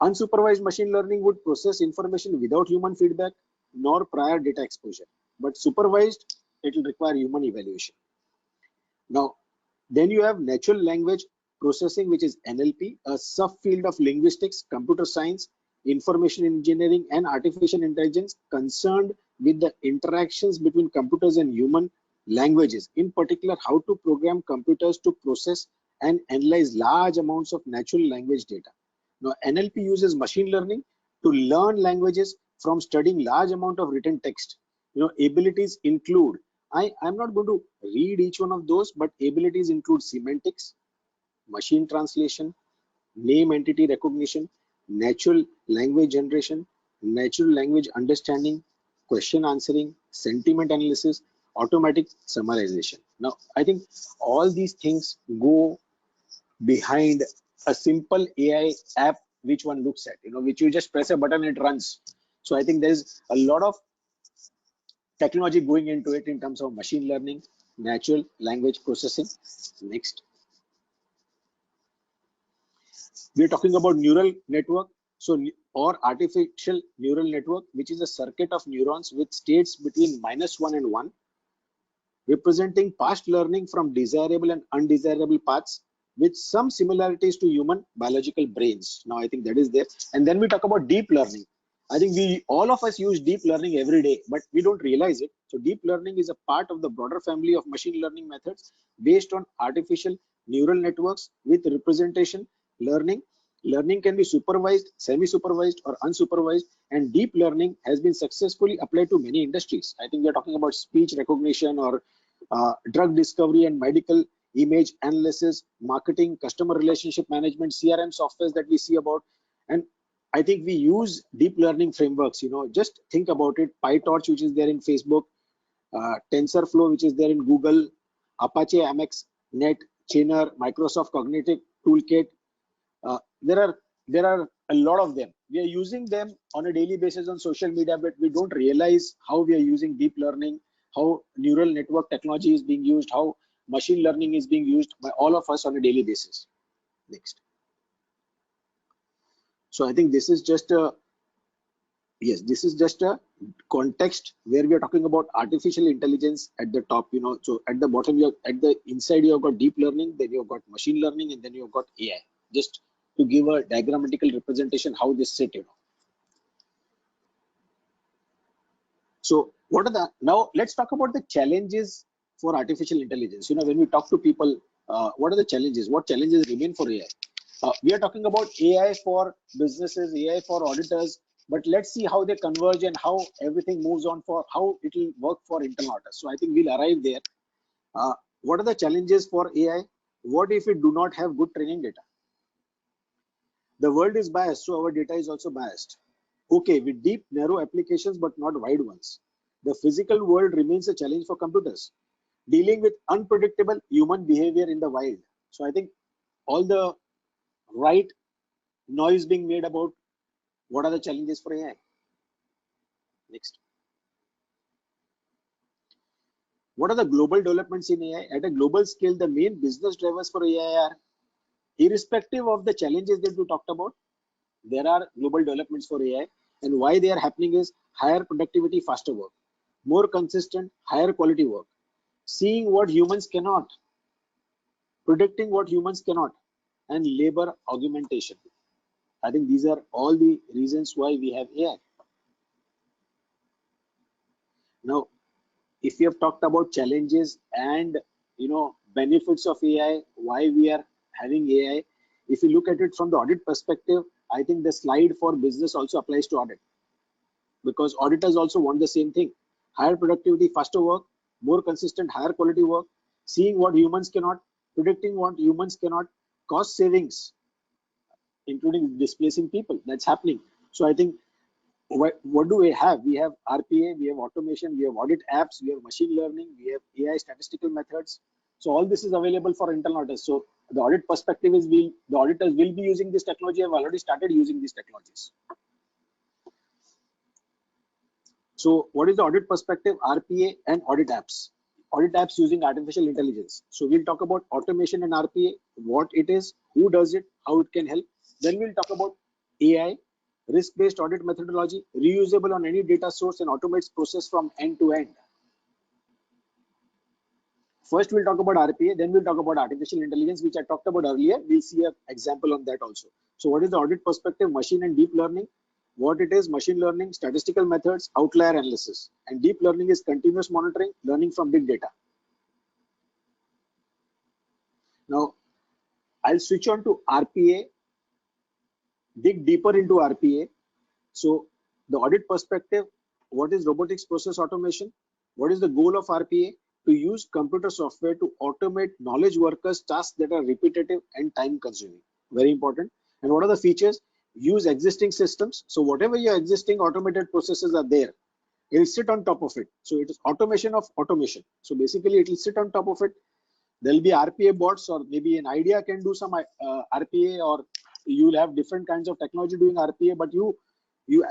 unsupervised machine learning would process information without human feedback nor prior data exposure, but supervised, it will require human evaluation. Now, then you have natural language processing, which is NLP, a subfield of linguistics, computer science, information engineering, and artificial intelligence concerned with the interactions between computers and human languages, in particular, how to program computers to process and analyze large amounts of natural language data. Now, NLP uses machine learning to learn languages from studying large amount of written text. Abilities include, I'm not going to read each one of those, but abilities include semantics, machine translation, name entity recognition, natural language generation, natural language understanding, question answering, sentiment analysis, automatic summarization. Now, I think all these things go behind a simple AI app which one looks at, which you just press a button, it runs. So I think there's a lot of technology going into it in terms of machine learning, natural language processing. Next. We're talking about neural network, or artificial neural network, which is a circuit of neurons with states between -1 and 1, representing past learning from desirable and undesirable paths with some similarities to human biological brains. Now, I think that is there. And then we talk about deep learning. I think all of us use deep learning every day, but we don't realize it. So deep learning is a part of the broader family of machine learning methods based on artificial neural networks with representation learning. Learning can be supervised, semi-supervised, or unsupervised, and deep learning has been successfully applied to many industries. I think we're talking about speech recognition or drug discovery and medical image analysis, marketing, customer relationship management, CRM softwares that we see about. And I think we use deep learning frameworks. Just think about it. PyTorch, which is there in Facebook, TensorFlow, which is there in Google, Apache Amex Net, Chainer, Microsoft Cognitive Toolkit. There are a lot of them. We are using them on a daily basis on social media, but we don't realize how we are using deep learning, how neural network technology is being used, how machine learning is being used by all of us on a daily basis. Next. So I think this is just a context where we are talking about artificial intelligence at the top, so at the bottom, at the inside, you have got deep learning, then you've got machine learning, and then you've got AI, just to give a diagrammatical representation how this sit. So now let's talk about the challenges for artificial intelligence. When we talk to people, what are the challenges? What challenges remain for AI? We are talking about AI for businesses, AI for auditors, but let's see how they converge and how everything moves on for how it will work for internal auditors. So I think we'll arrive there. What are the challenges for AI? What if we do not have good training data? The world is biased, so our data is also biased. Okay, with deep, narrow applications, but not wide ones. The physical world remains a challenge for computers. Dealing with unpredictable human behavior in the wild. So I think all the right noise being made about what are the challenges for AI. Next. What are the global developments in AI? At a global scale, the main business drivers for AI are, irrespective of the challenges that we talked about, there are global developments for AI, and why they are happening is higher productivity, faster work, more consistent, higher quality work, seeing what humans cannot, predicting what humans cannot, and labor augmentation. I think these are all the reasons why we have AI. Now, if we have talked about challenges and benefits of AI, why we are having AI, if you look at it from the audit perspective, I think the slide for business also applies to audit, because auditors also want the same thing: higher productivity, faster work, more consistent, higher quality work, seeing what humans cannot, predicting what humans cannot, cost savings, including displacing people. That's happening. So I think what do we have? We have RPA, we have automation, we have audit apps, we have machine learning, we have AI statistical methods. So all this is available for internal auditors. So the audit perspective is the auditors will be using this technology, have already started using these technologies. So what is the audit perspective? RPA and audit apps. Audit apps using artificial intelligence. So we'll talk about automation and RPA, what it is, who does it, how it can help. Then we'll talk about AI, risk-based audit methodology, reusable on any data source and automates process from end to end. First, we'll talk about RPA, then we'll talk about artificial intelligence, which I talked about earlier. We'll see an example on that also. So what is the audit perspective? Machine and deep learning. What it is: machine learning, statistical methods, outlier analysis. And deep learning is continuous monitoring, learning from big data. Now, I'll switch on to RPA, dig deeper into RPA. So the audit perspective, what is robotics process automation? What is the goal of RPA? To use computer software to automate knowledge workers' tasks that are repetitive and time consuming. Very important. And what are the features? Use existing systems. So whatever your existing automated processes are there, it will sit on top of it. So it is automation of automation. So basically it will sit on top of it. There will be RPA bots, or maybe an idea can do some RPA, or you will have different kinds of technology doing RPA, but you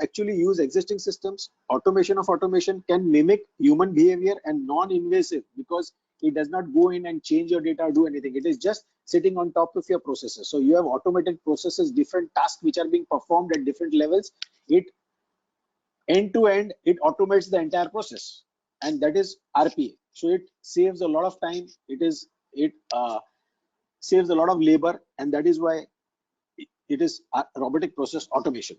actually use existing systems. Automation of automation can mimic human behavior and non-invasive, because it does not go in and change your data or do anything. It is just sitting on top of your processes. So you have automated processes, different tasks which are being performed at different levels. It end to end, it automates the entire process, and that is RPA. So it saves a lot of time. It saves a lot of labor, and that is why it is robotic process automation.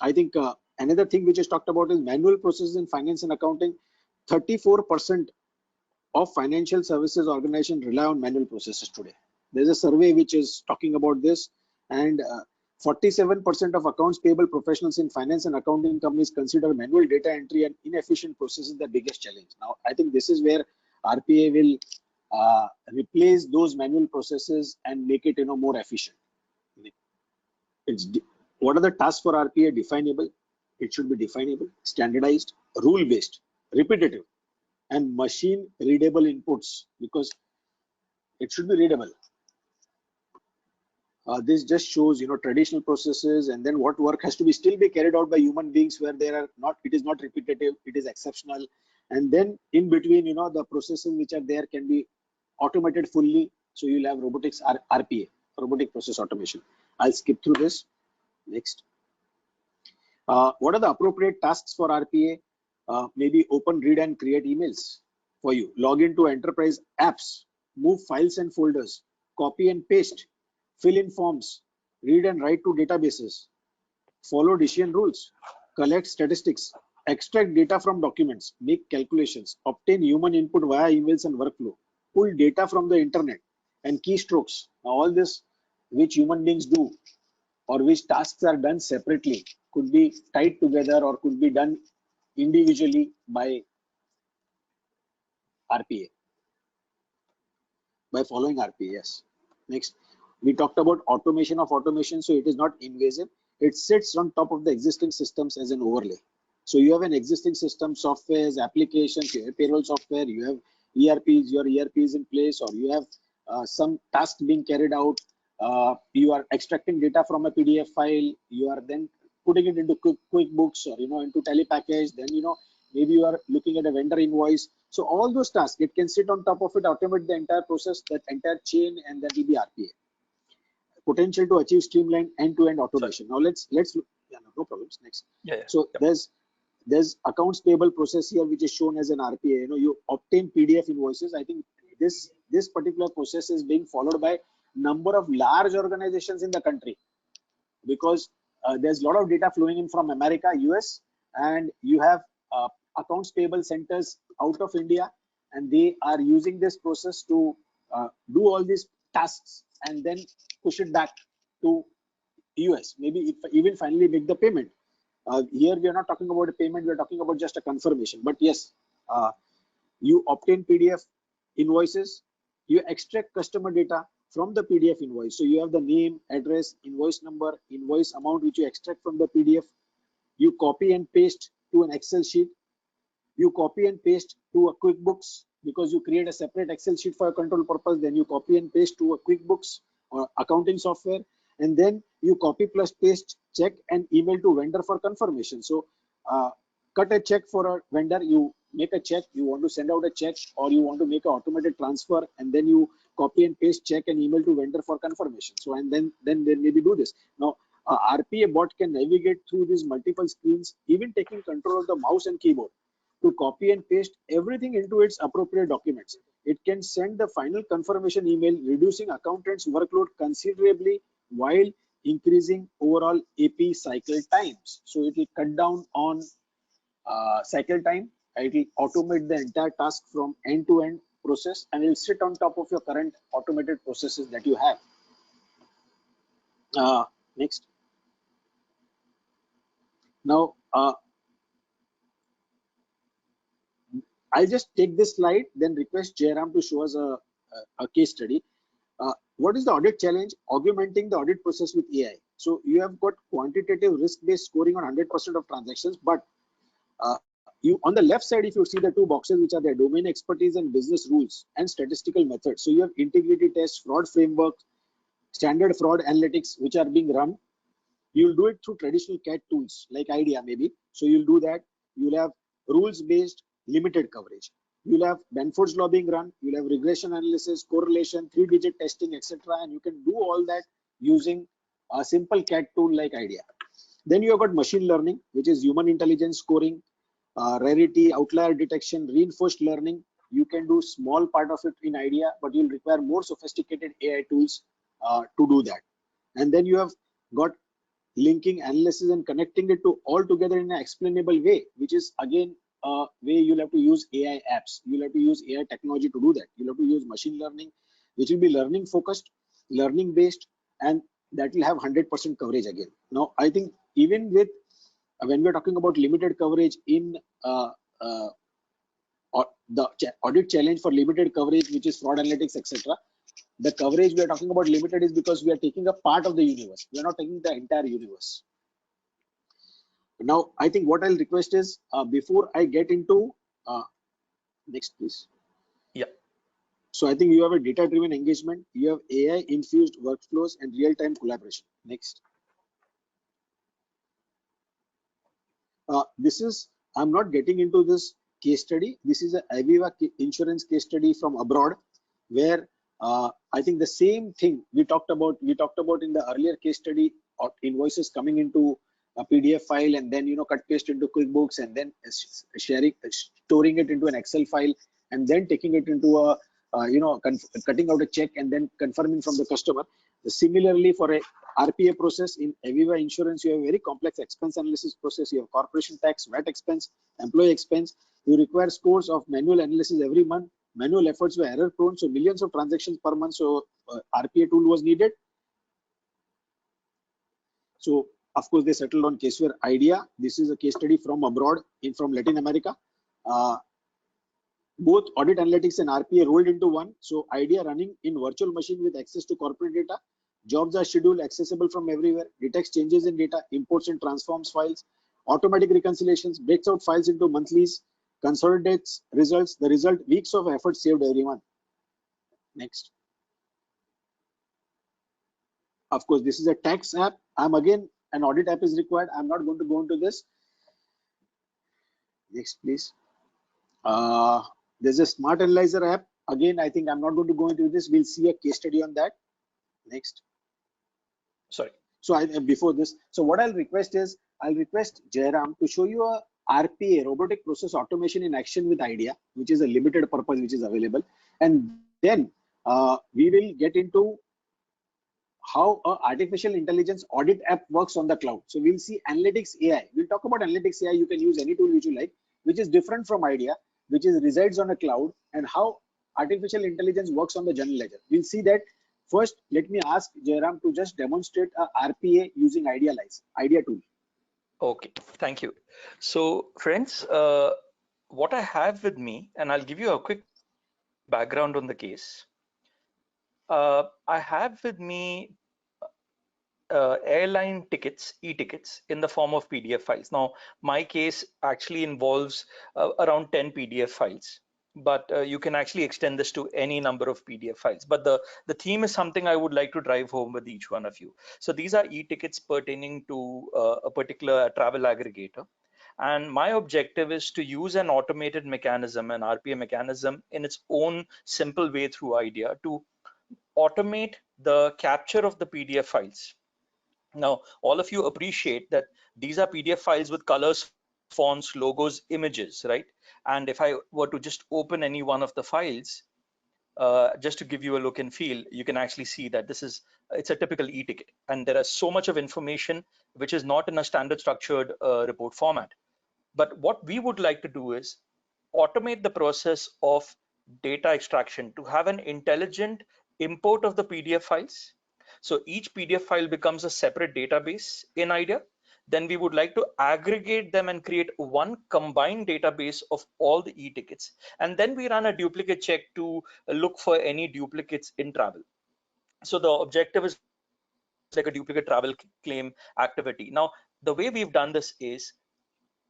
I think another thing which is talked about is manual processes in finance and accounting. 34% of financial services organizations rely on manual processes today. There's a survey which is talking about this, and 47% of accounts payable professionals in finance and accounting companies consider manual data entry and inefficient processes the biggest challenge. Now, I think this is where RPA will replace those manual processes and make it more efficient. What are the tasks for RPA? Definable. It should be definable, standardized, rule-based, repetitive, and machine readable inputs, because It should be readable. This just shows, traditional processes, and then what work has to be still be carried out by human beings where there are not, it is not repetitive, it is exceptional. And then in between, the processes which are there can be automated fully. So you'll have robotics, RPA, robotic process automation. I'll skip through this. Next. What are the appropriate tasks for RPA? Maybe open, read, and create emails for you. Log into enterprise apps, move files and folders, copy and paste, fill in forms, read and write to databases, follow decision rules, collect statistics, extract data from documents, make calculations, obtain human input via emails and workflow, pull data from the internet and keystrokes. Now, all this which human beings do or which tasks are done separately could be tied together or could be done individually by RPA, by following RPA. Yes. Next, we talked about automation of automation. So it is not invasive. It sits on top of the existing systems as an overlay. So you have an existing system, softwares, applications, you have payroll software, you have ERPs, your ERP is in place, or you have some task being carried out. You are extracting data from a PDF file. You are then putting it into QuickBooks or into Telepackage. Then maybe you are looking at a vendor invoice. So all those tasks, it can sit on top of it, automate the entire process, that entire chain, and then will be RPA. Potential to achieve streamlined end-to-end automation. Now let's look. Yeah, no problems. Next. So there's accounts payable process here, which is shown as an RPA. You obtain PDF invoices. I think this particular process is being followed by number of large organizations in the country, because there's a lot of data flowing in from America, US, and you have accounts payable centers out of India, and they are using this process to do all these tasks and then push it back to US. Maybe even finally make the payment. Here we are not talking about a payment, we are talking about just a confirmation. But yes, you obtain PDF invoices, you extract customer data from the PDF invoice. So you have the name, address, invoice number, invoice amount, which you extract from the PDF. You copy and paste to an Excel sheet. You copy and paste to a QuickBooks, because you create a separate Excel sheet for a control purpose. Then you copy and paste to a QuickBooks or accounting software. And then you copy plus paste, check, and email to vendor for confirmation. So cut a check for a vendor, you make a check, you want to send out a check, or you want to make an automated transfer, and then you copy and paste check and email to vendor for confirmation. So and then maybe do this. Now RPA bot can navigate through these multiple screens, even taking control of the mouse and keyboard to copy and paste everything into its appropriate documents. It can send the final confirmation email, reducing accountants' workload considerably while increasing overall AP cycle times. So it will cut down on cycle time. It will automate the entire task from end-to-end process, and it will sit on top of your current automated processes that you have. Next. Now, I'll just take this slide, then request Jairam to show us a case study. What is the audit challenge? Augmenting the audit process with AI. So you have got quantitative risk-based scoring on 100% of transactions, but you on the left side, if you see the two boxes which are there, domain expertise and business rules and statistical methods. So you have integrity tests, fraud framework, standard fraud analytics, which are being run. You'll do it through traditional CAD tools like IDEA maybe. So you'll do that. You'll have rules-based limited coverage. You'll have Benford's law being run. You'll have regression analysis, correlation, 3-digit testing, etc. And you can do all that using a simple CAD tool like IDEA. Then you have got machine learning, which is human intelligence scoring, rarity, outlier detection, reinforced learning. You can do small part of it in IDEA, but you'll require more sophisticated AI tools to do that. And then you have got linking, analysis, and connecting it to all together in an explainable way, which is again a way you'll have to use AI apps. You'll have to use AI technology to do that. You'll have to use machine learning, which will be learning focused, learning based, and that will have 100% coverage again. Now, I think even with when we're talking about limited coverage in the audit challenge for limited coverage, which is fraud analytics, etc. The coverage we are talking about limited is because we are taking a part of the universe. We are not taking the entire universe. Now, I think what I'll request is before I get into next, please. Yeah. So I think you have a data-driven engagement, you have AI-infused workflows and real-time collaboration. Next. I'm not getting into this case study. This is a Aviva insurance case study from abroad, where I think the same thing we talked about in the earlier case study, of invoices coming into a PDF file and then cut paste into QuickBooks and then storing it into an Excel file and then taking it into a cutting out a check and then confirming from the customer. Similarly, for a RPA process in Aviva Insurance, you have a very complex expense analysis process. You have corporation tax, VAT expense, employee expense. You require scores of manual analysis every month. Manual efforts were error prone, so millions of transactions per month. So RPA tool was needed. So of course they settled on Caseware Idea. This is a case study from abroad, from Latin America. Both audit analytics and RPA rolled into one. So Idea running in virtual machine with access to corporate data. Jobs are scheduled, accessible from everywhere, detects changes in data, imports and transforms files, automatic reconciliations, breaks out files into monthlies, consolidates results. The result, weeks of effort saved every month. Next. Of course, this is a tax app. Again, an audit app is required. I'm not going to go into this. Next, please. There's a smart analyzer app. Again, I think I'm not going to go into this. We'll see a case study on that. Next. Sorry. So before this, so what I'll request Jairam to show you a RPA, robotic process automation in action with Idea, which is a limited purpose, which is available. And then we will get into how a artificial intelligence audit app works on the cloud. So we'll see analytics AI. We'll talk about analytics AI. You can use any tool which you like, which is different from Idea, which resides on a cloud, and how artificial intelligence works on the general ledger. We'll see that. First, let me ask Jairam to just demonstrate a RPA using Idea tool. Okay, thank you. So friends, what I have with me, and I'll give you a quick background on the case. I have with me airline tickets, e-tickets in the form of PDF files. Now, my case actually involves around 10 PDF files, but you can actually extend this to any number of PDF files. But the theme is something I would like to drive home with each one of you. So these are e-tickets pertaining to a particular travel aggregator. And my objective is to use an automated mechanism, an RPA mechanism in its own simple way through Idea to automate the capture of the PDF files. Now, all of you appreciate that these are PDF files with colors, fonts, logos, images, right? And if I were to just open any one of the files, just to give you a look and feel, you can actually see that it's a typical e-ticket. And there is so much of information which is not in a standard structured report format. But what we would like to do is automate the process of data extraction to have an intelligent import of the PDF files. So each PDF file becomes a separate database in Idea. Then we would like to aggregate them and create one combined database of all the e-tickets. And then we run a duplicate check to look for any duplicates in travel. So the objective is like a duplicate travel claim activity. Now, the way we've done this is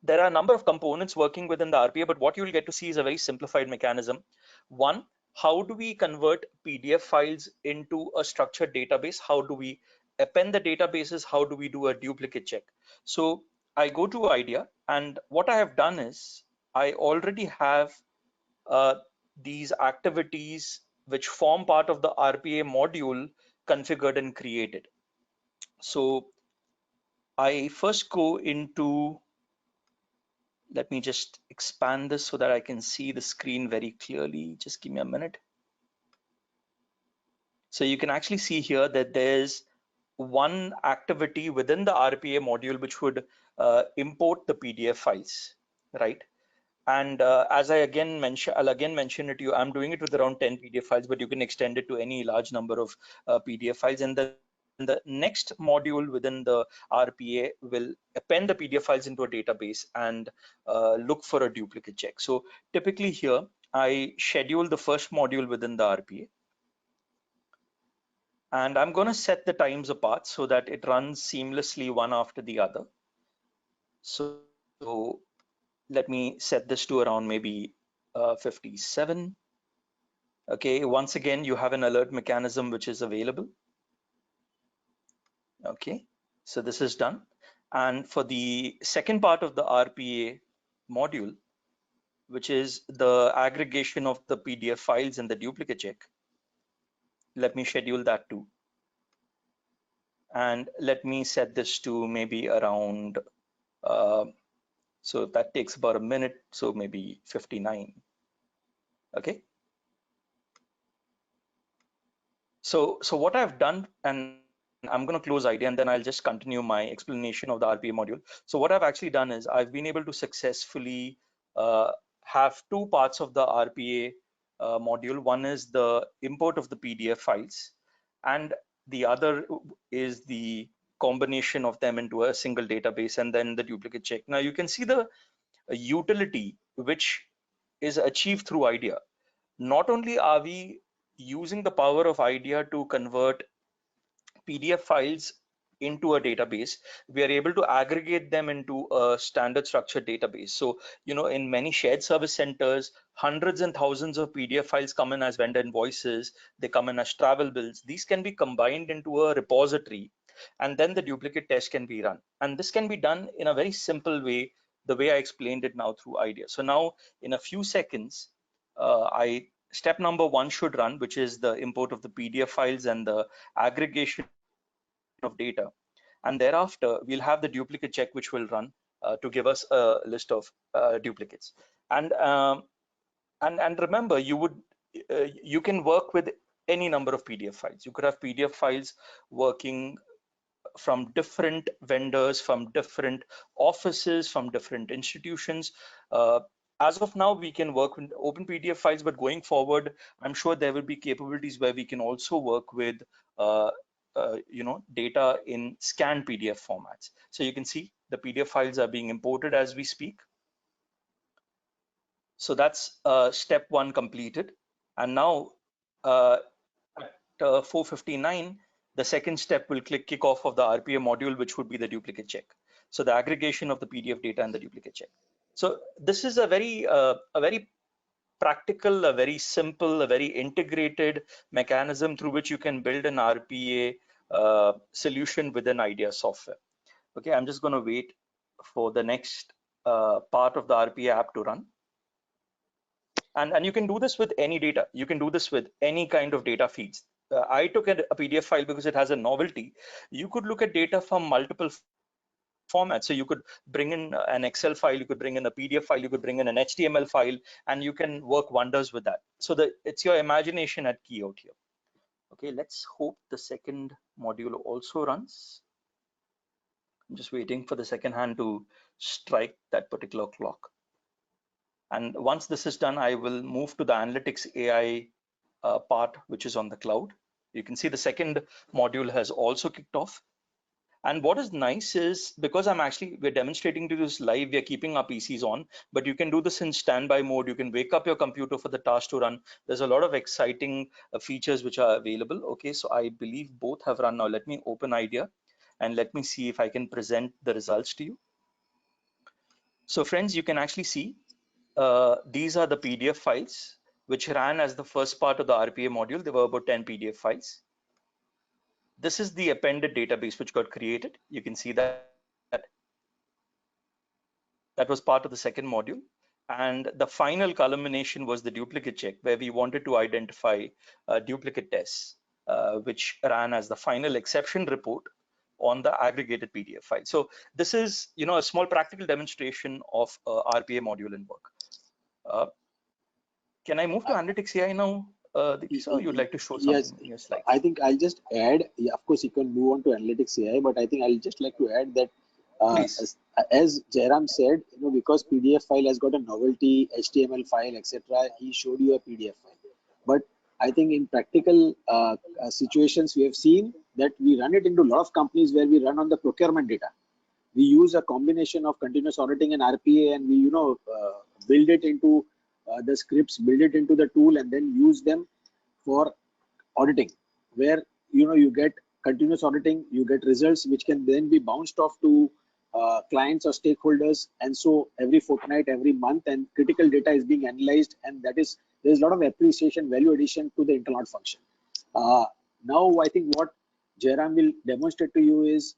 there are a number of components working within the RPA, but what you'll get to see is a very simplified mechanism. One, how do we convert PDF files into a structured database? How do we append the databases? How do we do a duplicate check? So I go to Idea, and what I have done is I already have these activities which form part of the RPA module configured and created. So I first go into, let me just expand this so that I can see the screen very clearly. Just give me a minute. So you can actually see here that there's one activity within the RPA module which would import the PDF files, right? And as I'll again mention it to you, I'm doing it with around 10 PDF files, but you can extend it to any large number of PDF files. And the next module within the RPA will append the PDF files into a database and look for a duplicate check. So typically here, I schedule the first module within the RPA. And I'm going to set the times apart so that it runs seamlessly one after the other. So let me set this to around maybe 57. Okay, once again, you have an alert mechanism which is available. Okay, so this is done. And for the second part of the RPA module, which is the aggregation of the PDF files and the duplicate check, let me schedule that too. And let me set this to maybe around, so that takes about a minute, so maybe 59. Okay. So what I've done, and I'm going to close IDEA and then I'll just continue my explanation of the RPA module. So what I've actually done is I've been able to successfully have two parts of the RPA module. One is the import of the PDF files, and the other is the combination of them into a single database, and then the duplicate check. Now you can see the utility which is achieved through IDEA. Not only are we using the power of IDEA to convert PDF files into a database, we are able to aggregate them into a standard structured database. So, in many shared service centers, hundreds and thousands of PDF files come in as vendor invoices, they come in as travel bills. These can be combined into a repository, and then the duplicate test can be run. And this can be done in a very simple way, the way I explained it now through IDEA. So now in a few seconds, step number 1 should run, which is the import of the PDF files and the aggregation of data, and thereafter we'll have the duplicate check which will run to give us a list of duplicates. And remember, you can work with any number of PDF files. You could have PDF files working from different vendors, from different offices, from different institutions. As of now, we can work with open PDF files, but going forward, I'm sure there will be capabilities where we can also work with data in scanned PDF formats. So you can see the PDF files are being imported as we speak. So that's step 1 completed. And now at 4:59, the second step will kick off of the RPA module, which would be the duplicate check. So the aggregation of the PDF data and the duplicate check. So this is a very practical, a very simple, a very integrated mechanism through which you can build an RPA solution within IDEA software. Okay, I'm just going to wait for the next part of the RPA app to run. And you can do this with any data. You can do this with any kind of data feeds. I took a PDF file because it has a novelty. You could look at data from multiple formats. So you could bring in an Excel file, you could bring in a PDF file, you could bring in an HTML file, and you can work wonders with that. So it's your imagination at key out here. Okay, let's hope the second module also runs. I'm just waiting for the second hand to strike that particular clock. And once this is done, I will move to the Analytics AI part, which is on the cloud. You can see the second module has also kicked off. And what is nice is, because we're demonstrating to this live, we're keeping our PCs on, but you can do this in standby mode. You can wake up your computer for the task to run. There's a lot of exciting features which are available. Okay, so I believe both have run now. Let me open IDEA and let me see if I can present the results to you. So friends, you can actually see these are the PDF files which ran as the first part of the RPA module. There were about 10 PDF files. This is the appended database which got created. You can see that was part of the second module. And the final culmination was the duplicate check, where we wanted to identify duplicate tests, which ran as the final exception report on the aggregated PDF file. So this is, a small practical demonstration of RPA module in work. Can I move to Analytics AI now? Deepisa, you'd like to show something in your slides? I think I'll just add, of course, you can move on to Analytics AI, but I think I'll just like to add that as Jairam said, because PDF file has got a novelty, HTML file, etc., he showed you a PDF file. But I think in practical situations, we have seen that we run it into a lot of companies where we run on the procurement data. We use a combination of continuous auditing and RPA, and we, build it into the scripts, build it into the tool, and then use them for auditing, where you get continuous auditing, you get results which can then be bounced off to clients or stakeholders, and so every fortnight, every month, and critical data is being analyzed, and that is there's a lot of appreciation, value addition to the internal function. Now, I think what Jairam will demonstrate to you is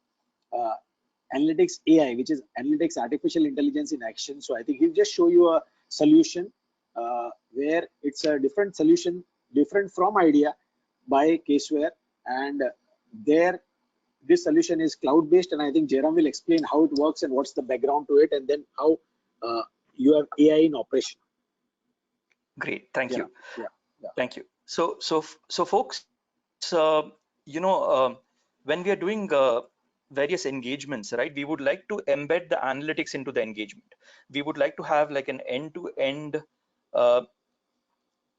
analytics AI, which is analytics artificial intelligence in action. So I think he'll just show you a solution where it's a different solution, different from idea by Caseware, and there this solution is cloud-based, and I think Jairam will explain how it works and what's the background to it, and then how you have AI in operation. Great, thank you. Yeah. Thank you. So folks, when we are doing various engagements, right, we would like to embed the analytics into the engagement. We would like to have like an end-to-end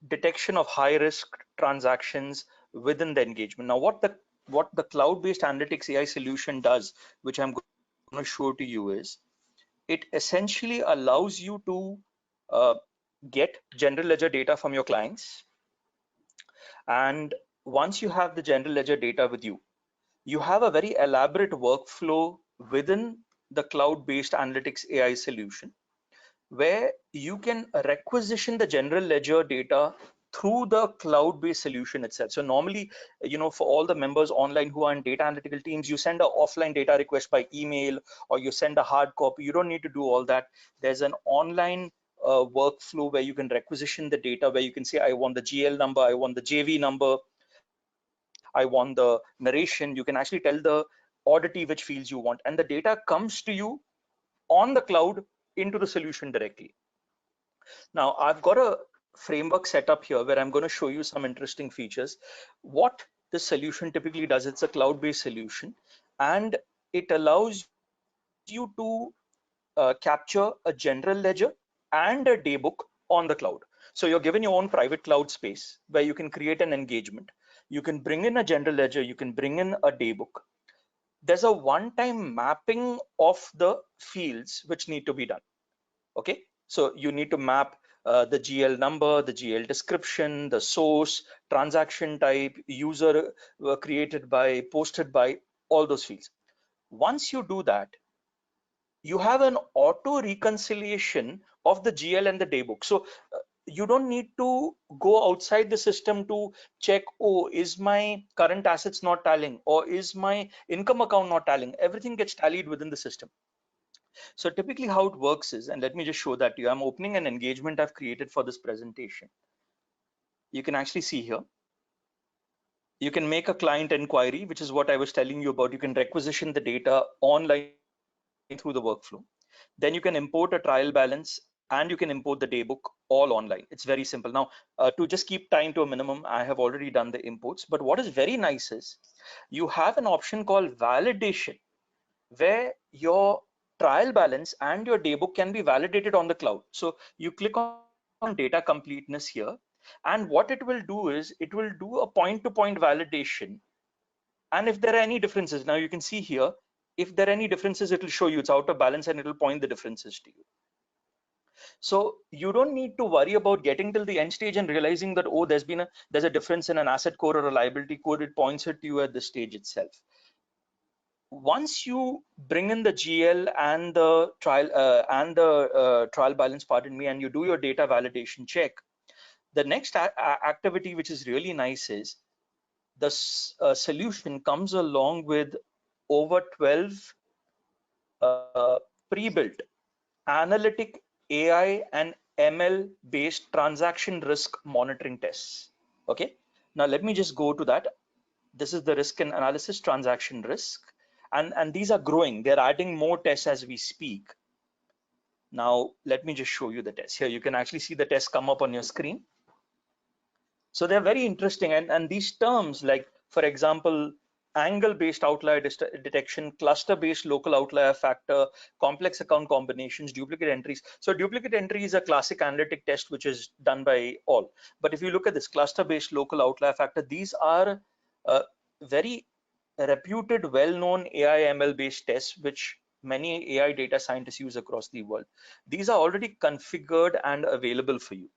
detection of high-risk transactions within the engagement. Now, what the cloud-based analytics AI solution does, which I'm going to show to you, is it essentially allows you to get general ledger data from your clients. And once you have the general ledger data with you, you have a very elaborate workflow within the cloud-based analytics AI solution, where you can requisition the general ledger data through the cloud-based solution itself. So normally, for all the members online who are in data analytical teams, you send an offline data request by email, or you send a hard copy. You don't need to do all that. There's an online workflow where you can requisition the data, where you can say, I want the GL number, I want the JV number, I want the narration. You can actually tell the oddity which fields you want, and the data comes to you on the cloud into the solution directly. Now, I've got a framework set up here where I'm going to show you some interesting features. What the solution typically does, it's a cloud-based solution, and it allows you to capture a general ledger and a daybook on the cloud. So you're given your own private cloud space where you can create an engagement. You can bring in a general ledger, you can bring in a daybook. There's a one-time mapping of the fields which need to be done. Okay, so you need to map the GL number, the GL description, the source, transaction type, user created by, posted by, all those fields. Once you do that, you have an auto reconciliation of the GL and the daybook. So you don't need to go outside the system to check, oh, is my current assets not tallying, or is my income account not tallying? Everything gets tallied within the system. So typically how it works is, and let me just show that to you. I'm opening an engagement I've created for this presentation. You can actually see here. You can make a client inquiry, which is what I was telling you about. You can requisition the data online through the workflow. Then you can import a trial balance, and you can import the daybook all online. It's very simple. Now, to just keep time to a minimum, I have already done the imports. But what is very nice is you have an option called validation, where your trial balance and your daybook can be validated on the cloud. So you click on data completeness here, and what it will do is it will do a point-to-point validation. And if there are any differences, now you can see here, if there are any differences, it will show you it's out of balance and it will point the differences to you. So you don't need to worry about getting till the end stage and realizing that, oh, there's a difference in an asset code or a liability code. It points it to you at the stage itself. Once you bring in the GL and the trial balance, pardon me, and you do your data validation check, the next activity, which is really nice, is the solution comes along with over 12 pre-built analytic AI and ML based transaction risk monitoring tests. Okay, now let me just go to that. This is the risk and analysis transaction risk, and these are growing. They're adding more tests as we speak. Now let me just show you the tests here. You can actually see the tests come up on your screen. So they're very interesting, and these terms, like for example, angle-based outlier detection, cluster-based local outlier factor, complex account combinations, duplicate entries. So duplicate entry is a classic analytic test which is done by all. But if you look at this cluster-based local outlier factor, these are very reputed, well-known AI ML-based tests which many AI data scientists use across the world. These are already configured and available for you.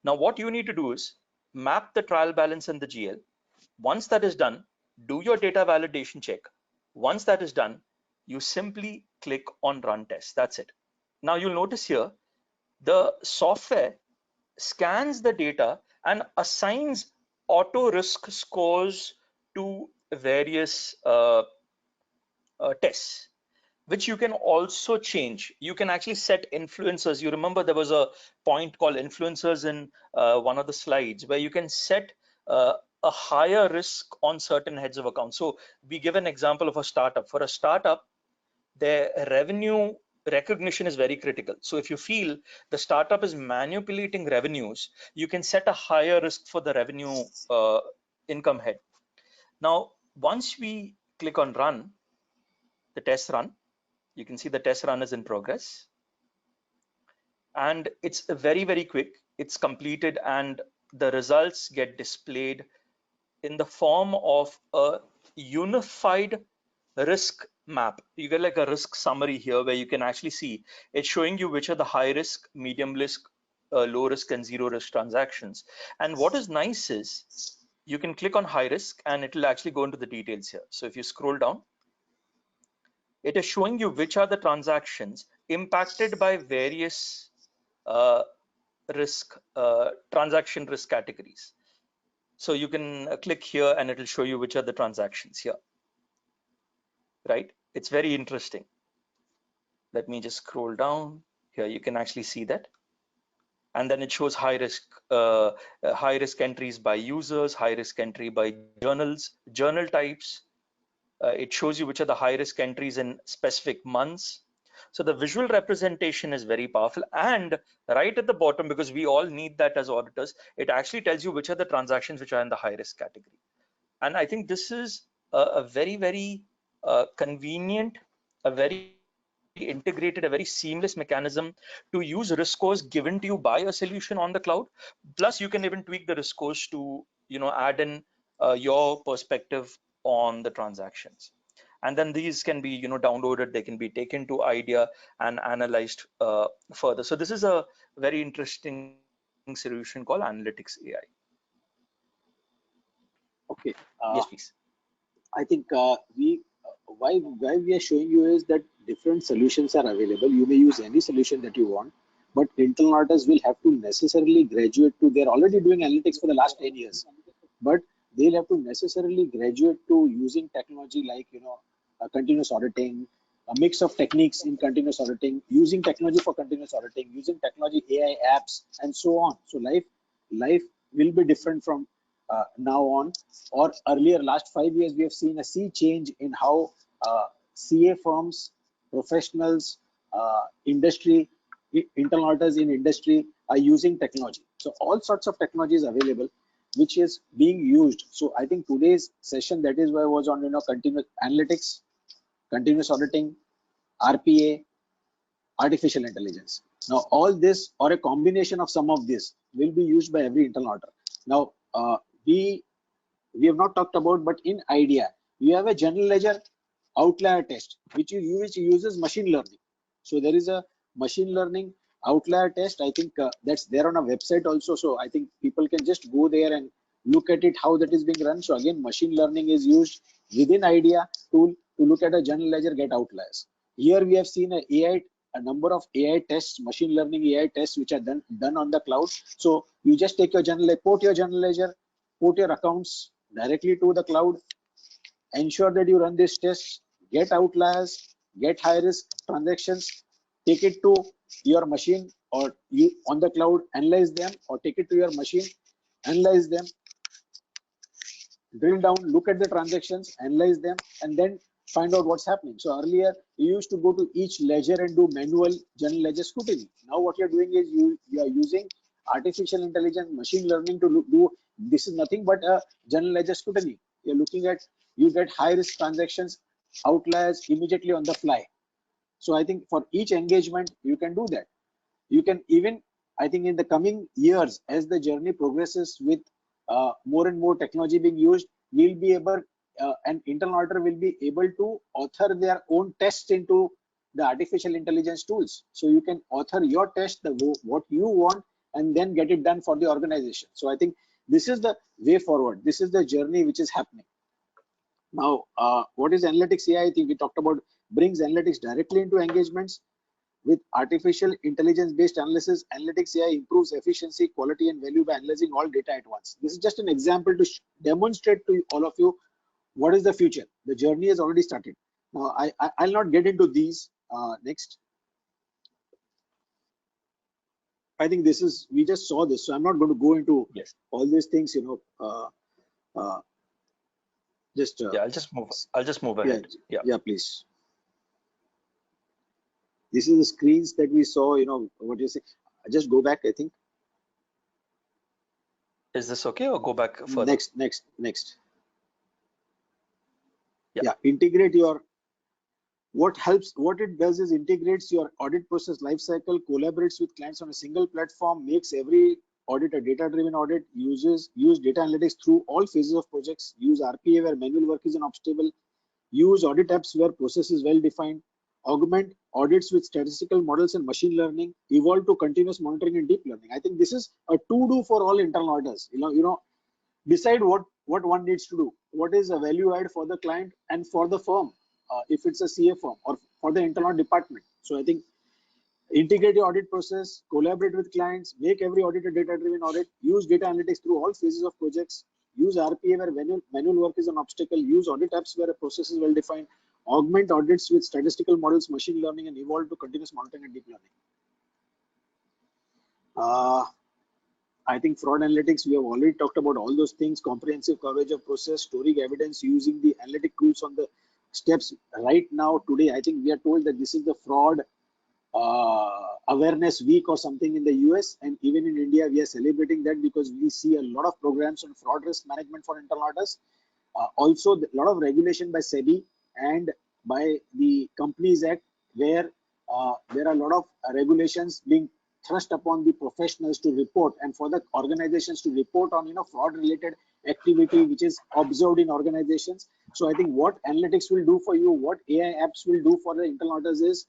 Now what you need to do is map the trial balance and the GL. Once that is done, do your data validation check. Once that is done, you simply click on run test. That's it. Now you'll notice here, the software scans the data and assigns auto risk scores to various tests, which you can also change. You can actually set influencers. You remember there was a point called influencers in one of the slides where you can set a higher risk on certain heads of accounts. So we give an example of a startup. For a startup, their revenue recognition is very critical. So if you feel the startup is manipulating revenues, you can set a higher risk for the revenue income head. Now, once we click on run, the test run, you can see the test run is in progress. And it's very, very quick. It's completed and the results get displayed in the form of a unified risk map. You get like a risk summary here where you can actually see it's showing you which are the high risk, medium risk, low risk and zero risk transactions. And what is nice is you can click on high risk and it will actually go into the details here. So if you scroll down, it is showing you which are the transactions impacted by various transaction risk categories. So you can click here and it will show you which are the transactions here, right? It's very interesting. Let me just scroll down here. You can actually see that. And then it shows high risk entries by users, high risk entry by journals, journal types. It shows you which are the high risk entries in specific months. So the visual representation is very powerful. And right at the bottom, because we all need that as auditors, it actually tells you which are the transactions which are in the high risk category. And I think this is a very, very convenient, a very integrated, a very seamless mechanism to use risk scores given to you by a solution on the cloud. Plus, you can even tweak the risk scores to, add in your perspective on the transactions. And then these can be, downloaded. They can be taken to IDEA and analyzed further. So this is a very interesting solution called Analytics AI. Okay. Yes, please. I think why we are showing you is that different solutions are available. You may use any solution that you want, but internal auditors will have to necessarily graduate to. They're already doing analytics for the last 10 years, but they'll have to necessarily graduate to using technology like continuous auditing, a mix of techniques in continuous auditing, using technology for continuous auditing, using technology AI apps, and so on. So life will be different from now on, or earlier last 5 years we have seen a sea change in how CA firms, professionals, industry, internal auditors in industry are using technology. So all sorts of technologies available which is being used. So I think today's session, that is why I was on continuous analytics, continuous auditing, RPA, artificial intelligence. Now all this or a combination of some of this will be used by every internal auditor. Now we have not talked about, but in IDEA you have a general ledger outlier test which uses machine learning. So there is a machine learning outlier test. I think that's there on a website also. So I think people can just go there and look at it, how that is being run. So again, machine learning is used within IDEA tool to look at a general ledger, get outliers. Here we have seen a number of AI tests, machine learning AI tests, which are done on the cloud. So you just take your port your general ledger, put your accounts directly to the cloud, ensure that you run this test, get outliers, get high risk transactions, take it to your machine or you on the cloud, analyze them, or take it to your machine, analyze them, drill down, look at the transactions, analyze them, and then find out what's happening. So earlier you used to go to each ledger and do manual general ledger scrutiny. Now what you're doing is you are using artificial intelligence, machine learning to do, this is nothing but a general ledger scrutiny. You're looking at, you get high risk transactions, outliers immediately on the fly. So I think for each engagement you can do that. You can even, I think in the coming years, as the journey progresses with more and more technology being used, we'll be able, an internal auditor will be able to author their own tests into the artificial intelligence tools. So you can author your test, what you want, and then get it done for the organization. So I think this is the way forward. This is the journey which is happening. Now, what is analytics AI? I think we talked about brings analytics directly into engagements. with artificial intelligence based analysis, analytics AI improves efficiency, quality, and value by analyzing all data at once. This is just an example to demonstrate to all of you what is the future. The journey has already started. Now, I'll not get into these. Next. I think this is, we just saw this, so I'm not going to go into all these things, you know, yeah, I'll just move ahead. Yeah, please. This is the screens that we saw, you know, what you say. Just go back, I think. Is this okay, or go back further? Next. Yeah, integrate your, what it does is integrates your audit process lifecycle, collaborates with clients on a single platform, makes every audit a data-driven audit, use data analytics through all phases of projects, use RPA where manual work is an obstacle, use audit apps where process is well defined, augment audits with statistical models and machine learning, evolve to continuous monitoring and deep learning. I think this is a to-do for all internal auditors. You know, decide what one needs to do, what is a value add for the client and for the firm, if it's a CA firm, or for the internal department. So I think integrate your audit process, collaborate with clients, make every audit a data-driven audit, use data analytics through all phases of projects, use RPA where manual work is an obstacle, use audit apps where a process is well defined, augment audits with statistical models, machine learning, and evolve to continuous monitoring and deep learning. I think fraud analytics, we have already talked about all those things, comprehensive coverage of process, storing evidence, using the analytic tools on the steps. Right now, today, I think we are told that this is the fraud awareness week or something in the US, and even in India, we are celebrating that because we see a lot of programs on fraud risk management for internal auditors. Also, a lot of regulation by SEBI and by the Companies Act, where there are a lot of regulations being thrust upon the professionals to report, and for the organizations to report on, you know, fraud related activity which is observed in organizations. So I think what analytics will do for you, what AI apps will do for the internal auditors is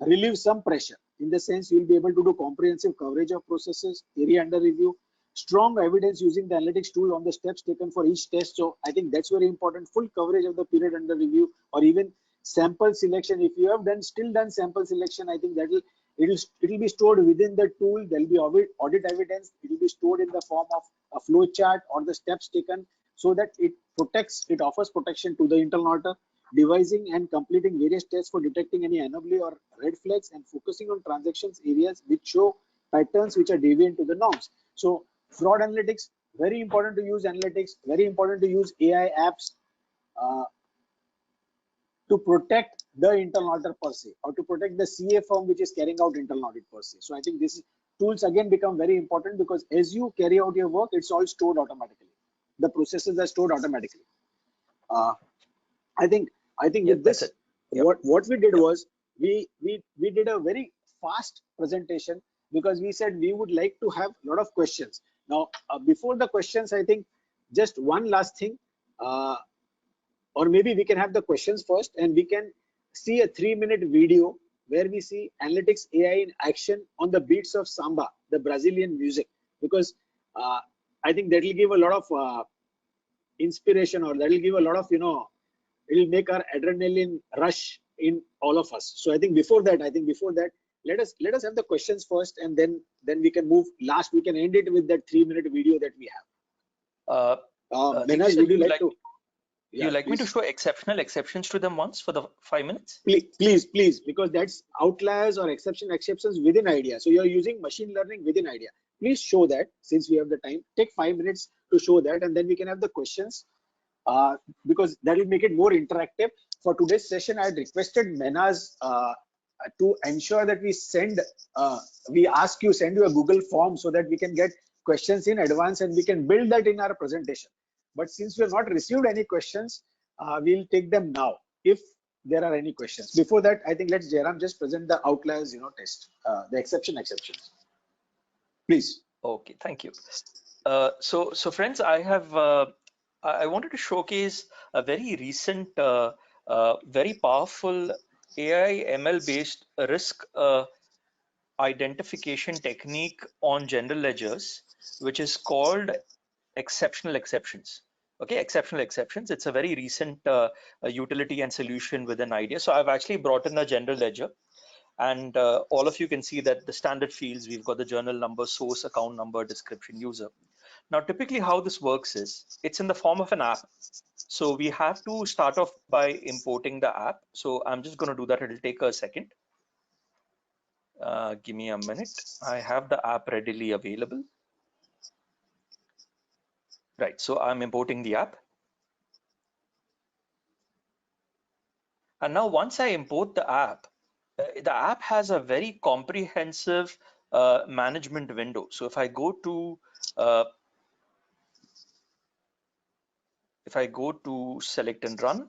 relieve some pressure. In the sense, you'll be able to do comprehensive coverage of processes, area under review, strong evidence using the analytics tool on the steps taken for each test. So I think that's very important. Full coverage of the period under review, or even sample selection. If you have still done sample selection, I think it'll be stored within the tool. There'll be audit evidence. It will be stored in the form of a flow chart or the steps taken, so that it offers protection to the internal auditor, devising and completing various tests for detecting any anomaly or red flags, and focusing on transactions areas which show patterns which are deviant to the norms. So fraud analytics, very important to use analytics, very important to use AI apps to protect the internal auditor per se, or to protect the CA firm which is carrying out internal audit per se. So I think these tools again become very important, because as you carry out your work, it's all stored automatically. The processes are stored automatically. I think with this, what we did was we did a very fast presentation, because we said we would like to have a lot of questions. Now, before the questions, I think just one last thing, or maybe we can have the questions first, and we can see a 3-minute video where we see analytics AI in action on the beats of samba, the Brazilian music, because I think that will give a lot of inspiration, or that will give a lot of, you know, it will make our adrenaline rush in all of us. So I think before that, let us have the questions first, and then we can move. Last, we can end it with that 3-minute video that we have. Manoj, would you like to? Yeah, you like me to show exceptional exceptions to them once for the 5 minutes? Please, because that's outliers or exceptions within IDEA. So you're using machine learning within IDEA. Please show that, since we have the time. Take 5 minutes to show that, and then we can have the questions, because that will make it more interactive. For today's session, I had requested Mehnaz to ensure that we send you a Google form, so that we can get questions in advance and we can build that in our presentation. But since we have not received any questions, we'll take them now if there are any questions. Before that, I think let's Jairam just present the outliers, you know, test, the exceptions. Please. Okay, thank you. So friends, I wanted to showcase a very recent, very powerful AI ML based risk identification technique on general ledgers, which is called exceptional exceptions. Okay, exceptional exceptions. It's a very recent utility and solution within IDEA. So I've actually brought in a general ledger, And all of you can see that the standard fields, we've got the journal number, source, account number, description, user. Now, typically how this works is it's in the form of an app. So we have to start off by importing the app. So I'm just going to do that. It'll take a second. Give me a minute. I have the app readily available. Right, so I'm importing the app. And now once I import the app has a very comprehensive management window. So if I go to select and run,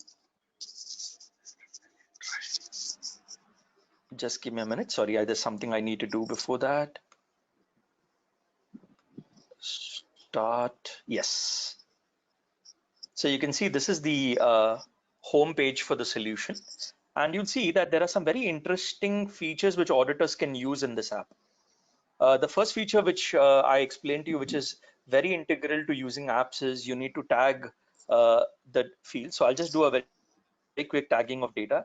just give me a minute. Sorry, there's something I need to do before that. Start, yes. So you can see this is the home page for the solution. And you'll see that there are some very interesting features which auditors can use in this app. The first feature which I explained to you, which is very integral to using apps, is you need to tag the field. So I'll just do a very quick tagging of data.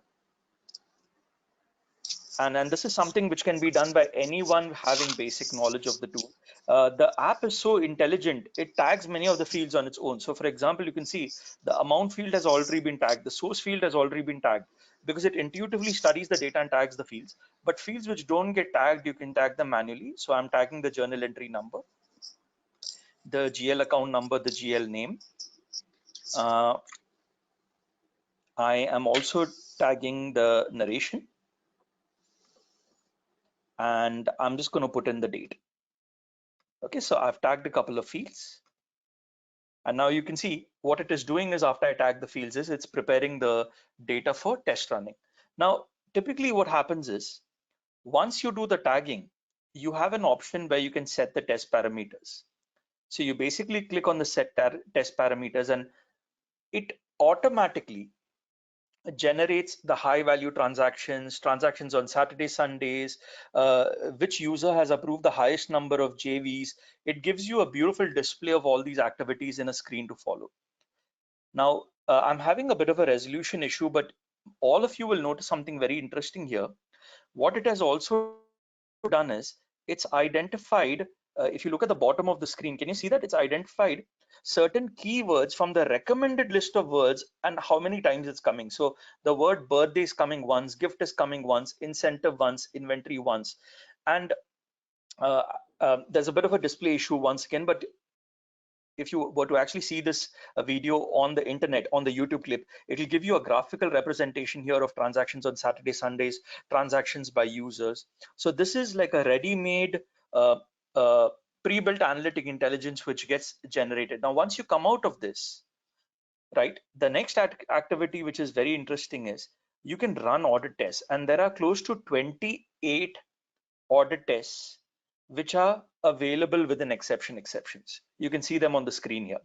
And this is something which can be done by anyone having basic knowledge of the tool. The app is so intelligent, it tags many of the fields on its own. So for example, you can see the amount field has already been tagged, the source field has already been tagged, because it intuitively studies the data and tags the fields. But fields which don't get tagged, you can tag them manually. So I'm tagging the journal entry number, the GL account number, the GL name. I am also tagging the narration, and I'm just going to put in the date. Okay, so I've tagged a couple of fields. And now you can see what it is doing is, after I tag the fields, is it's preparing the data for test running. Now, typically what happens is, once you do the tagging, you have an option where you can set the test parameters. So you basically click on the set test parameters, and it automatically generates the high value transactions on Saturday, Sundays, which user has approved the highest number of JVs. It gives you a beautiful display of all these activities in a screen to follow. Now, I'm having a bit of a resolution issue, but all of you will notice something very interesting here. What it has also done is it's identified, if you look at the bottom of the screen, can you see that it's identified certain keywords from the recommended list of words and how many times it's coming. So the word birthday is coming once, gift is coming once, incentive once, inventory once. And there's a bit of a display issue once again, but if you were to actually see this video on the internet, on the YouTube clip, it will give you a graphical representation here of transactions on Saturday, Sundays, transactions by users. So this is like a ready-made pre-built analytic intelligence which gets generated. Now, once you come out of this, right, the next activity which is very interesting is you can run audit tests, and there are close to 28 audit tests which are available within exceptions. You can see them on the screen here.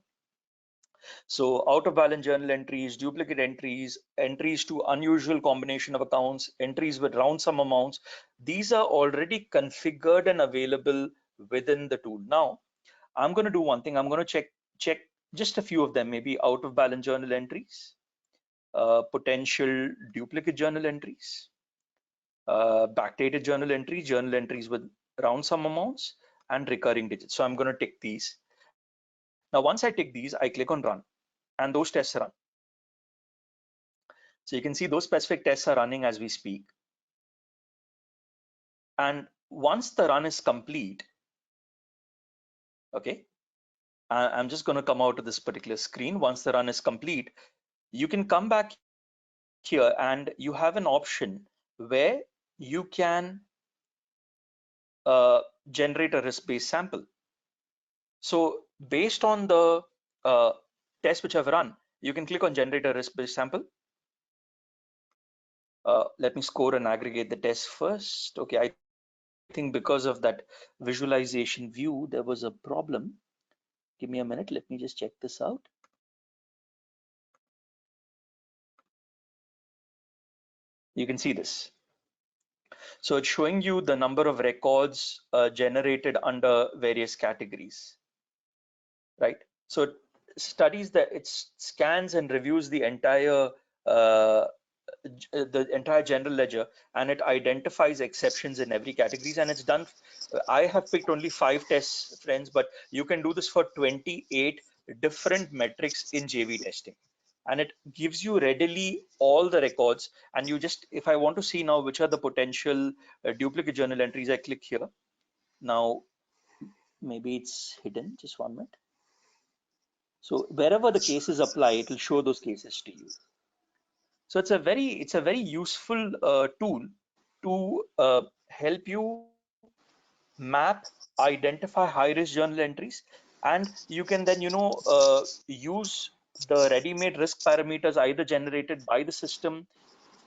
So out of balance journal entries, duplicate entries, entries to unusual combination of accounts, entries with round sum amounts, these are already configured and available within the tool. Now, I'm going to do one thing. I'm going to check just a few of them, maybe out of balance journal entries, potential duplicate journal entries, backdated journal entries with round sum amounts, and recurring digits. So I'm going to tick these. Now, once I tick these, I click on run, and those tests run. So you can see those specific tests are running as we speak. And once the run is complete, okay, I'm just going to come out of this particular screen. Once the run is complete, you can come back here and you have an option where you can generate a risk-based sample. So based on the tests which I've run, you can click on generate a risk-based sample. Let me score and aggregate the tests first. Okay, I think because of that visualization view, there was a problem. Give me a minute. Let me just check this out. You can see this. So it's showing you the number of records generated under various categories, right? So it studies that, it scans and reviews the entire the entire general ledger, and it identifies exceptions in every categories, and it's done. I have picked only 5 tests, friends, but you can do this for 28 different metrics in JV testing, and it gives you readily all the records. And you just, if I want to see now which are the potential duplicate journal entries, I click here. Now maybe it's hidden, just 1 minute. So wherever the cases apply, it will show those cases to you. So it's a very useful tool to help you map, identify high-risk journal entries, and you can then use the ready-made risk parameters either generated by the system,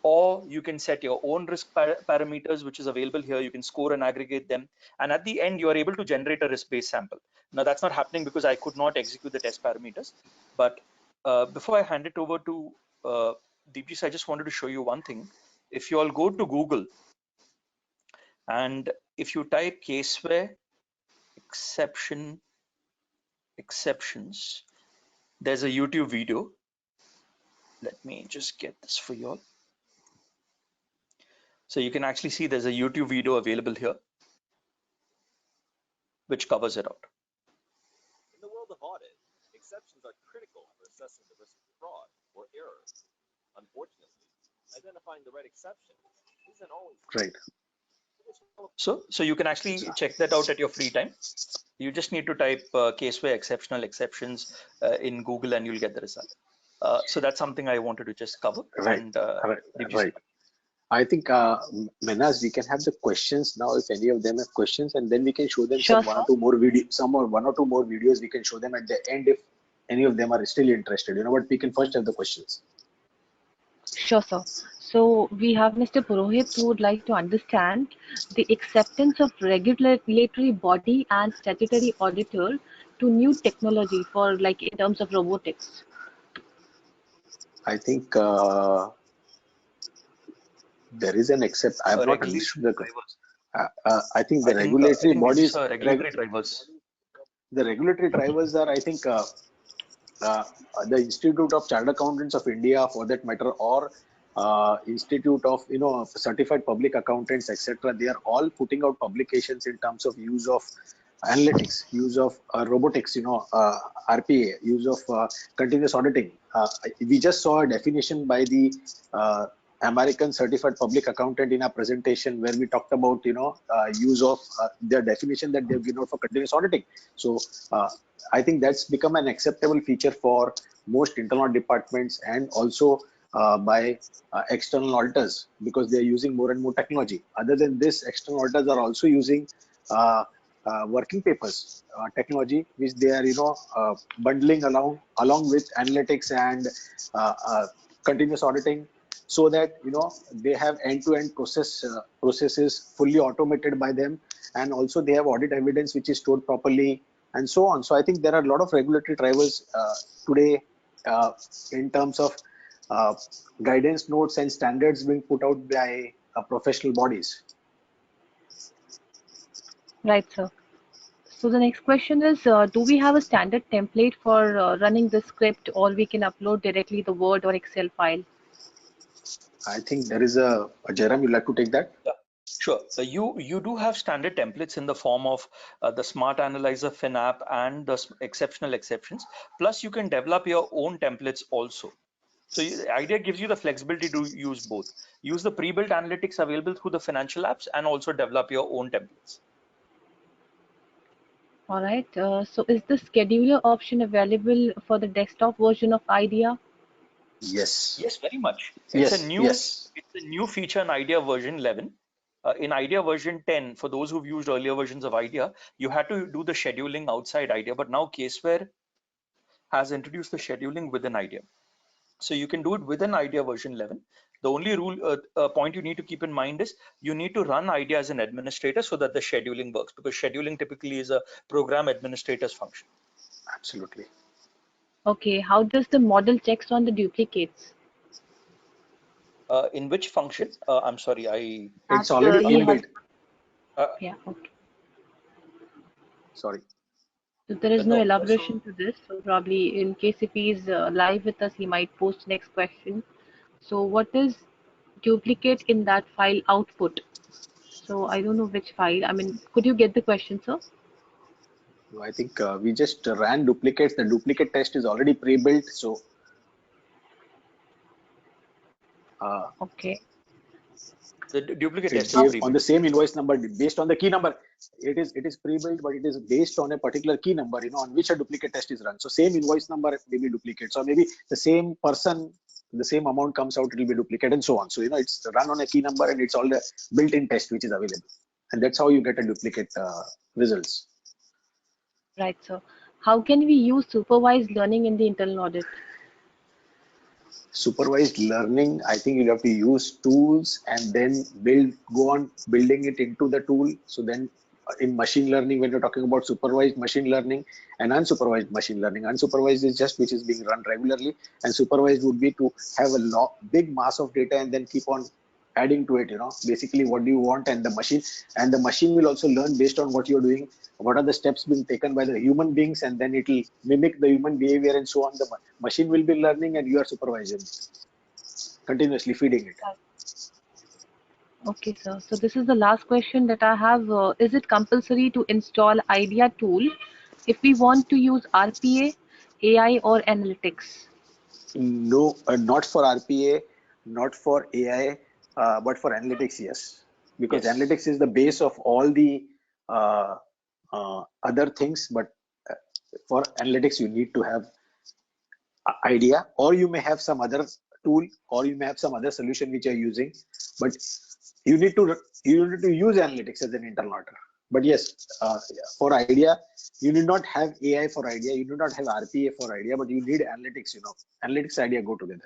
or you can set your own risk parameters, which is available here. You can score and aggregate them, and at the end you are able to generate a risk-based sample. Now that's not happening because I could not execute the test parameters. But before I hand it over to Deepji, I just wanted to show you one thing. If you all go to Google and if you type Caseware exceptions, there's a YouTube video. Let me just get this for you all. So you can actually see there's a YouTube video available here which covers it out. In the world of audit, exceptions are critical for assessing the risk of fraud or error. Unfortunately, identifying the right exception isn't always Right. So you can actually check that out at your free time. You just need to type Caseware exceptional exceptions in Google and you'll get the result. So that's something I wanted to just cover. Right. And Right. I think, Mehnaz, we can have the questions now if any of them have questions, and then we can show them Sure, one or two more videos we can show them at the end if any of them are still interested. But we can first have the questions. Sure, sir. So we have Mr. Purohit who would like to understand the acceptance of regulatory body and statutory auditor to new technology for like in terms of robotics. I think there is an accept. I have not understood the. I think the regulatory bodies. The regulatory drivers are, I think, the Institute of Chartered Accountants of India, for that matter, or Institute of Certified Public Accountants, etc. They are all putting out publications in terms of use of analytics, use of robotics, RPA, use of continuous auditing. We just saw a definition by the American Certified Public Accountant in a presentation where we talked about use of their definition that they've given out for continuous auditing. So I think that's become an acceptable feature for most internal departments and also by external auditors, because they're using more and more technology. Other than this, external auditors are also using working papers technology, which they are bundling along with analytics and continuous auditing, so that they have end-to-end processes fully automated by them, and also they have audit evidence which is stored properly, and so on. So I think there are a lot of regulatory drivers today in terms of guidance notes and standards being put out by professional bodies. Right, sir. So the next question is, do we have a standard template for running the script, or we can upload directly the Word or Excel file? I think there is a Jairam, you'd like to take that? Yeah, sure. You do have standard templates in the form of the Smart Analyzer FinApp and the exceptional exceptions. Plus, you can develop your own templates also. So the idea gives you the flexibility to use both. Use the pre-built analytics available through the financial apps and also develop your own templates. All right. So is the scheduler option available for the desktop version of IDEA? Yes. Yes, very much. Yes. It's a new feature in IDEA version 11. In IDEA version 10, for those who've used earlier versions of IDEA, you had to do the scheduling outside IDEA, but now Caseware has introduced the scheduling within IDEA. So you can do it within IDEA version 11. The only point you need to keep in mind is you need to run IDEA as an administrator so that the scheduling works, because scheduling typically is a program administrator's function. Absolutely. Okay. How does the model checks on the duplicates? In which function? I'm sorry, it's already inbuilt. Yeah. Okay. Sorry. So there is no elaboration to this. So probably in case if he is live with us, he might post next question. So what is duplicate in that file output. So I don't know which file. I mean, could you get the question, sir? I think we just ran duplicates. The duplicate test is already pre-built. So Okay. The duplicate it's test is based on the pre-built. same invoice number, based on the key number. It is pre-built, but it is based on a particular key number, on which a duplicate test is run. So same invoice number may be duplicate. So maybe the same person, the same amount comes out, it will be duplicate, and so on. So it's run on a key number, and it's all the built-in test which is available, and that's how you get a duplicate results. Right, sir. How can we use supervised learning in the internal audit? Supervised learning, I think you have to use tools and then go on building it into the tool. So then in machine learning, when you're talking about supervised machine learning and unsupervised machine learning, unsupervised is just which is being run regularly, and supervised would be to have a big mass of data and then keep on adding to it. Basically what do you want, and the machine will also learn based on what you're doing, what are the steps being taken by the human beings, and then it will mimic the human behavior, and so on. The machine will be learning and you are supervising, continuously feeding it. Okay, sir. So this is the last question that I have. Is it compulsory to install IDEA tool if we want to use RPA, AI, or analytics? No, not for RPA, not for AI, but for analytics, yes. Because Yes. analytics is the base of all the other things. But for analytics, you need to have IDEA, or you may have some other tool, or you may have some other solution which you're using. But you need to use analytics as an internal auditor. But yes, for IDEA, you need not have AI for IDEA, you do not have RPA for IDEA, but you need analytics. Analytics, IDEA go together.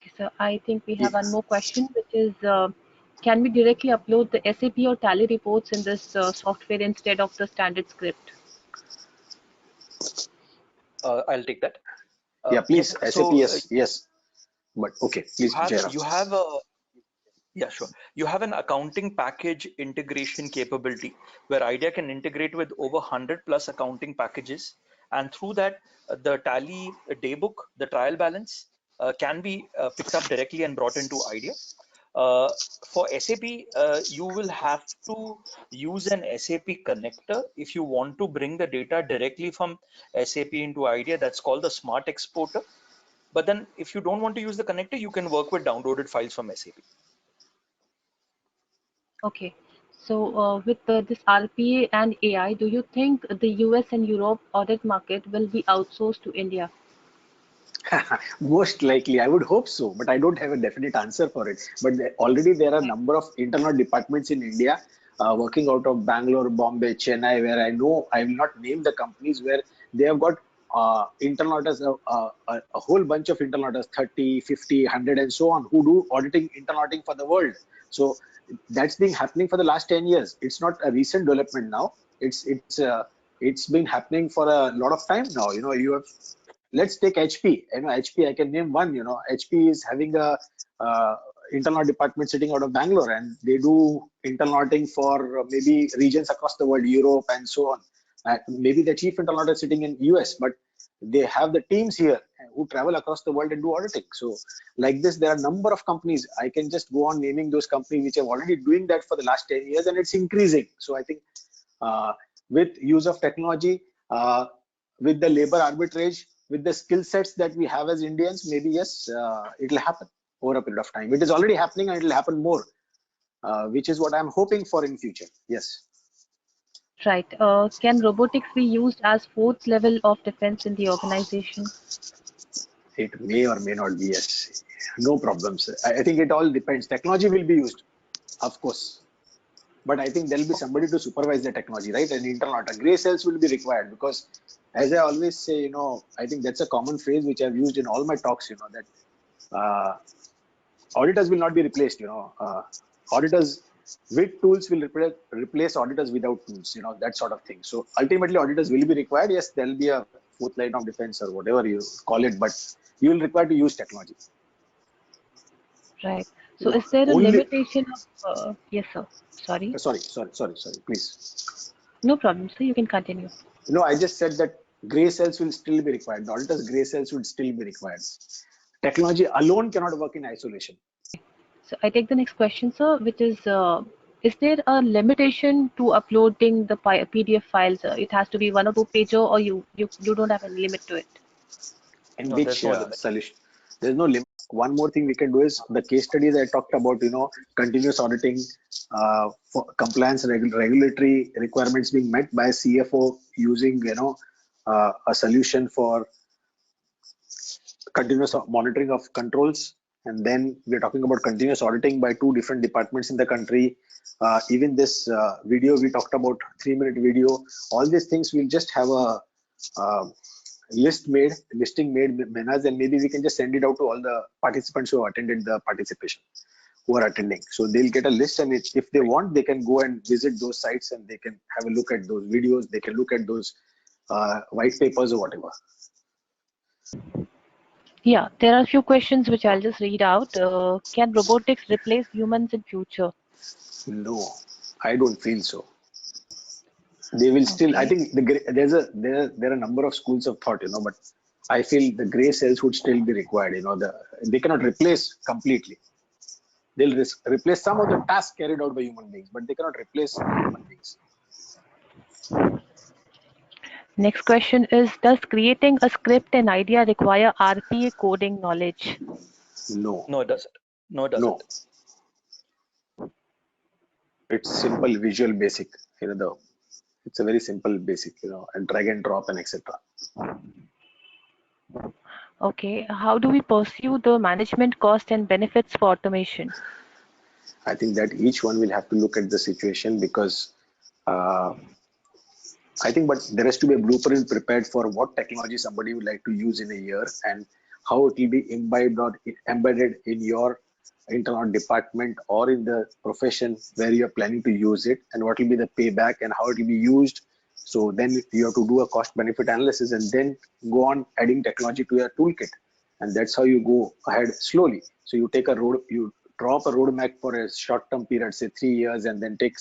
Okay, so I think we have Yeah. one more question, which is, can we directly upload the SAP or Tally reports in this software instead of the standard script? I'll take that. Yeah, please. Yes. SAP, So yes. But okay, please, Jairam. you have a yeah, sure. You have an accounting package integration capability where IDEA can integrate with over 100+ accounting packages, and through that, the Tally daybook, the trial balance, can be picked up directly and brought into IDEA. For SAP, you will have to use an SAP connector if you want to bring the data directly from SAP into IDEA. That's called the Smart Exporter. But then, if you don't want to use the connector, you can work with downloaded files from SAP. Okay. So with this RPA and AI, do you think the US and Europe audit market will be outsourced to India? Most likely, I would hope so, but I don't have a definite answer for it. But already there are a number of internal departments in India working out of Bangalore, Bombay, Chennai, where I know, I will not name the companies, where they have got internal auditors, a whole bunch of internal auditors, 30, 50, 100, and so on, who do internal auditing for the world. So that's been happening for the last 10 years. It's not a recent development now. It's been happening for a lot of time now. You have, let's take HP. HP, I can name one. HP is having a internal department sitting out of Bangalore, and they do internal auditing for maybe regions across the world, Europe and so on. Maybe the chief internal auditor sitting in US, but they have the teams here who travel across the world and do auditing. So like this, there are a number of companies. I can just go on naming those companies which are already doing that for the last 10 years, and it's increasing. So I think with use of technology, with the labor arbitrage, with the skill sets that we have as Indians, maybe yes, it'll happen over a period of time. It is already happening, and it'll happen more, which is what I'm hoping for in future. Yes. Right. Can robotics be used as fourth level of defense in the organization? It may or may not be. Yes, no problems. I think it all depends. Technology will be used, of course, but I think there'll be somebody to supervise the technology, right? An internal auditor. Gray cells will be required, because as I always say, I think that's a common phrase which I've used in all my talks, that auditors will not be replaced. Auditors with tools will replace auditors without tools, that sort of thing. So ultimately auditors will be required. Yes, there'll be a fourth line of defense or whatever you call it, but you will require to use technology. Right. So is there a limitation of, yes, sir. Sorry. Sorry, please. No problem, sir. You can continue. I just said that gray cells will still be required. The auditor's gray cells would still be required. technology alone cannot work in isolation. So I take the next question, sir, which is there a limitation to uploading the PDF files? It has to be 1 or 2 pager, or you don't have any limit to it? In No, which there's no limit. solution? There's no limit. One more thing we can do is the case studies I talked about, continuous auditing, for compliance regulatory requirements being met by CFO using, a solution for continuous monitoring of controls. And then we're talking about continuous auditing by 2 different departments in the country. Even this video we talked about, 3-minute video, all these things, we'll just have a listing made, Menas, and maybe we can just send it out to all the participants who have attended the participation, who are attending. So they'll get a list, and if they want, they can go and visit those sites, and they can have a look at those videos, they can look at those white papers or whatever. Yeah, there are a few questions which I'll just read out. Can robotics replace humans in future? No, I don't feel so. They will still. I think there are a number of schools of thought, but I feel the gray cells would still be required. They cannot replace completely. They'll replace some of the tasks carried out by human beings, but they cannot replace human beings. Next question is, does creating a script and idea require RPA coding knowledge? No. No, it doesn't. No, it doesn't. No. It's simple, visual, basic. It's a very simple, basic. And drag and drop and etc. Okay, how do we pursue the management cost and benefits for automation? I think that each one will have to look at the situation, because I think, but there has to be a blueprint prepared for what technology somebody would like to use in a year, and how it will be imbibed or embedded in your internal department or in the profession where you're planning to use it, and what will be the payback and how it will be used. So then you have to do a cost benefit analysis, and then go on adding technology to your toolkit. And that's how you go ahead slowly. So you take you drop a roadmap for a short-term period, say 3 years, and then take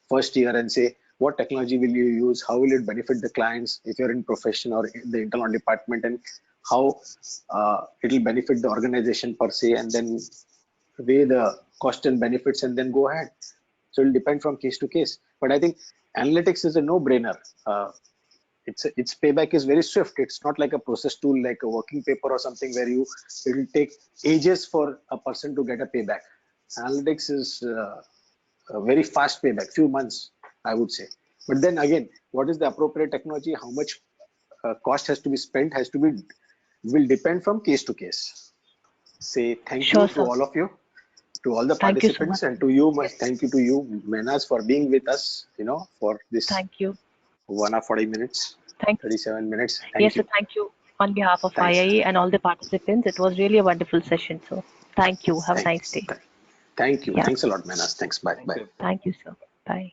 first year and say, what technology will you use? How will it benefit the clients if you're in profession or in the internal department, and how it will benefit the organization per se, and then weigh the cost and benefits and then go ahead. So it will depend from case to case. But I think analytics is a no-brainer. Its payback is very swift. It's not like a process tool, like a working paper or something where it will take ages for a person to get a payback. Analytics is a very fast payback, few months, I would say. But then again, what is the appropriate technology? How much cost has to be spent will depend from case to case. Say thank Sure, you to sir. all of you, to all the Thank you so participants, much. and to you. Thank you to you, Menas, for being with us. For this Thank you. 1 hour 40 minutes, Thank 37 minutes. Yes, Thank sir. you. Thank you on behalf of Thanks. IIE and all the participants. It was really a wonderful session. So thank you. Have a nice day. Thank you. Yeah. Thanks a lot, Menas. Thanks. Bye. Thank Bye. you. Thank you, sir. Bye.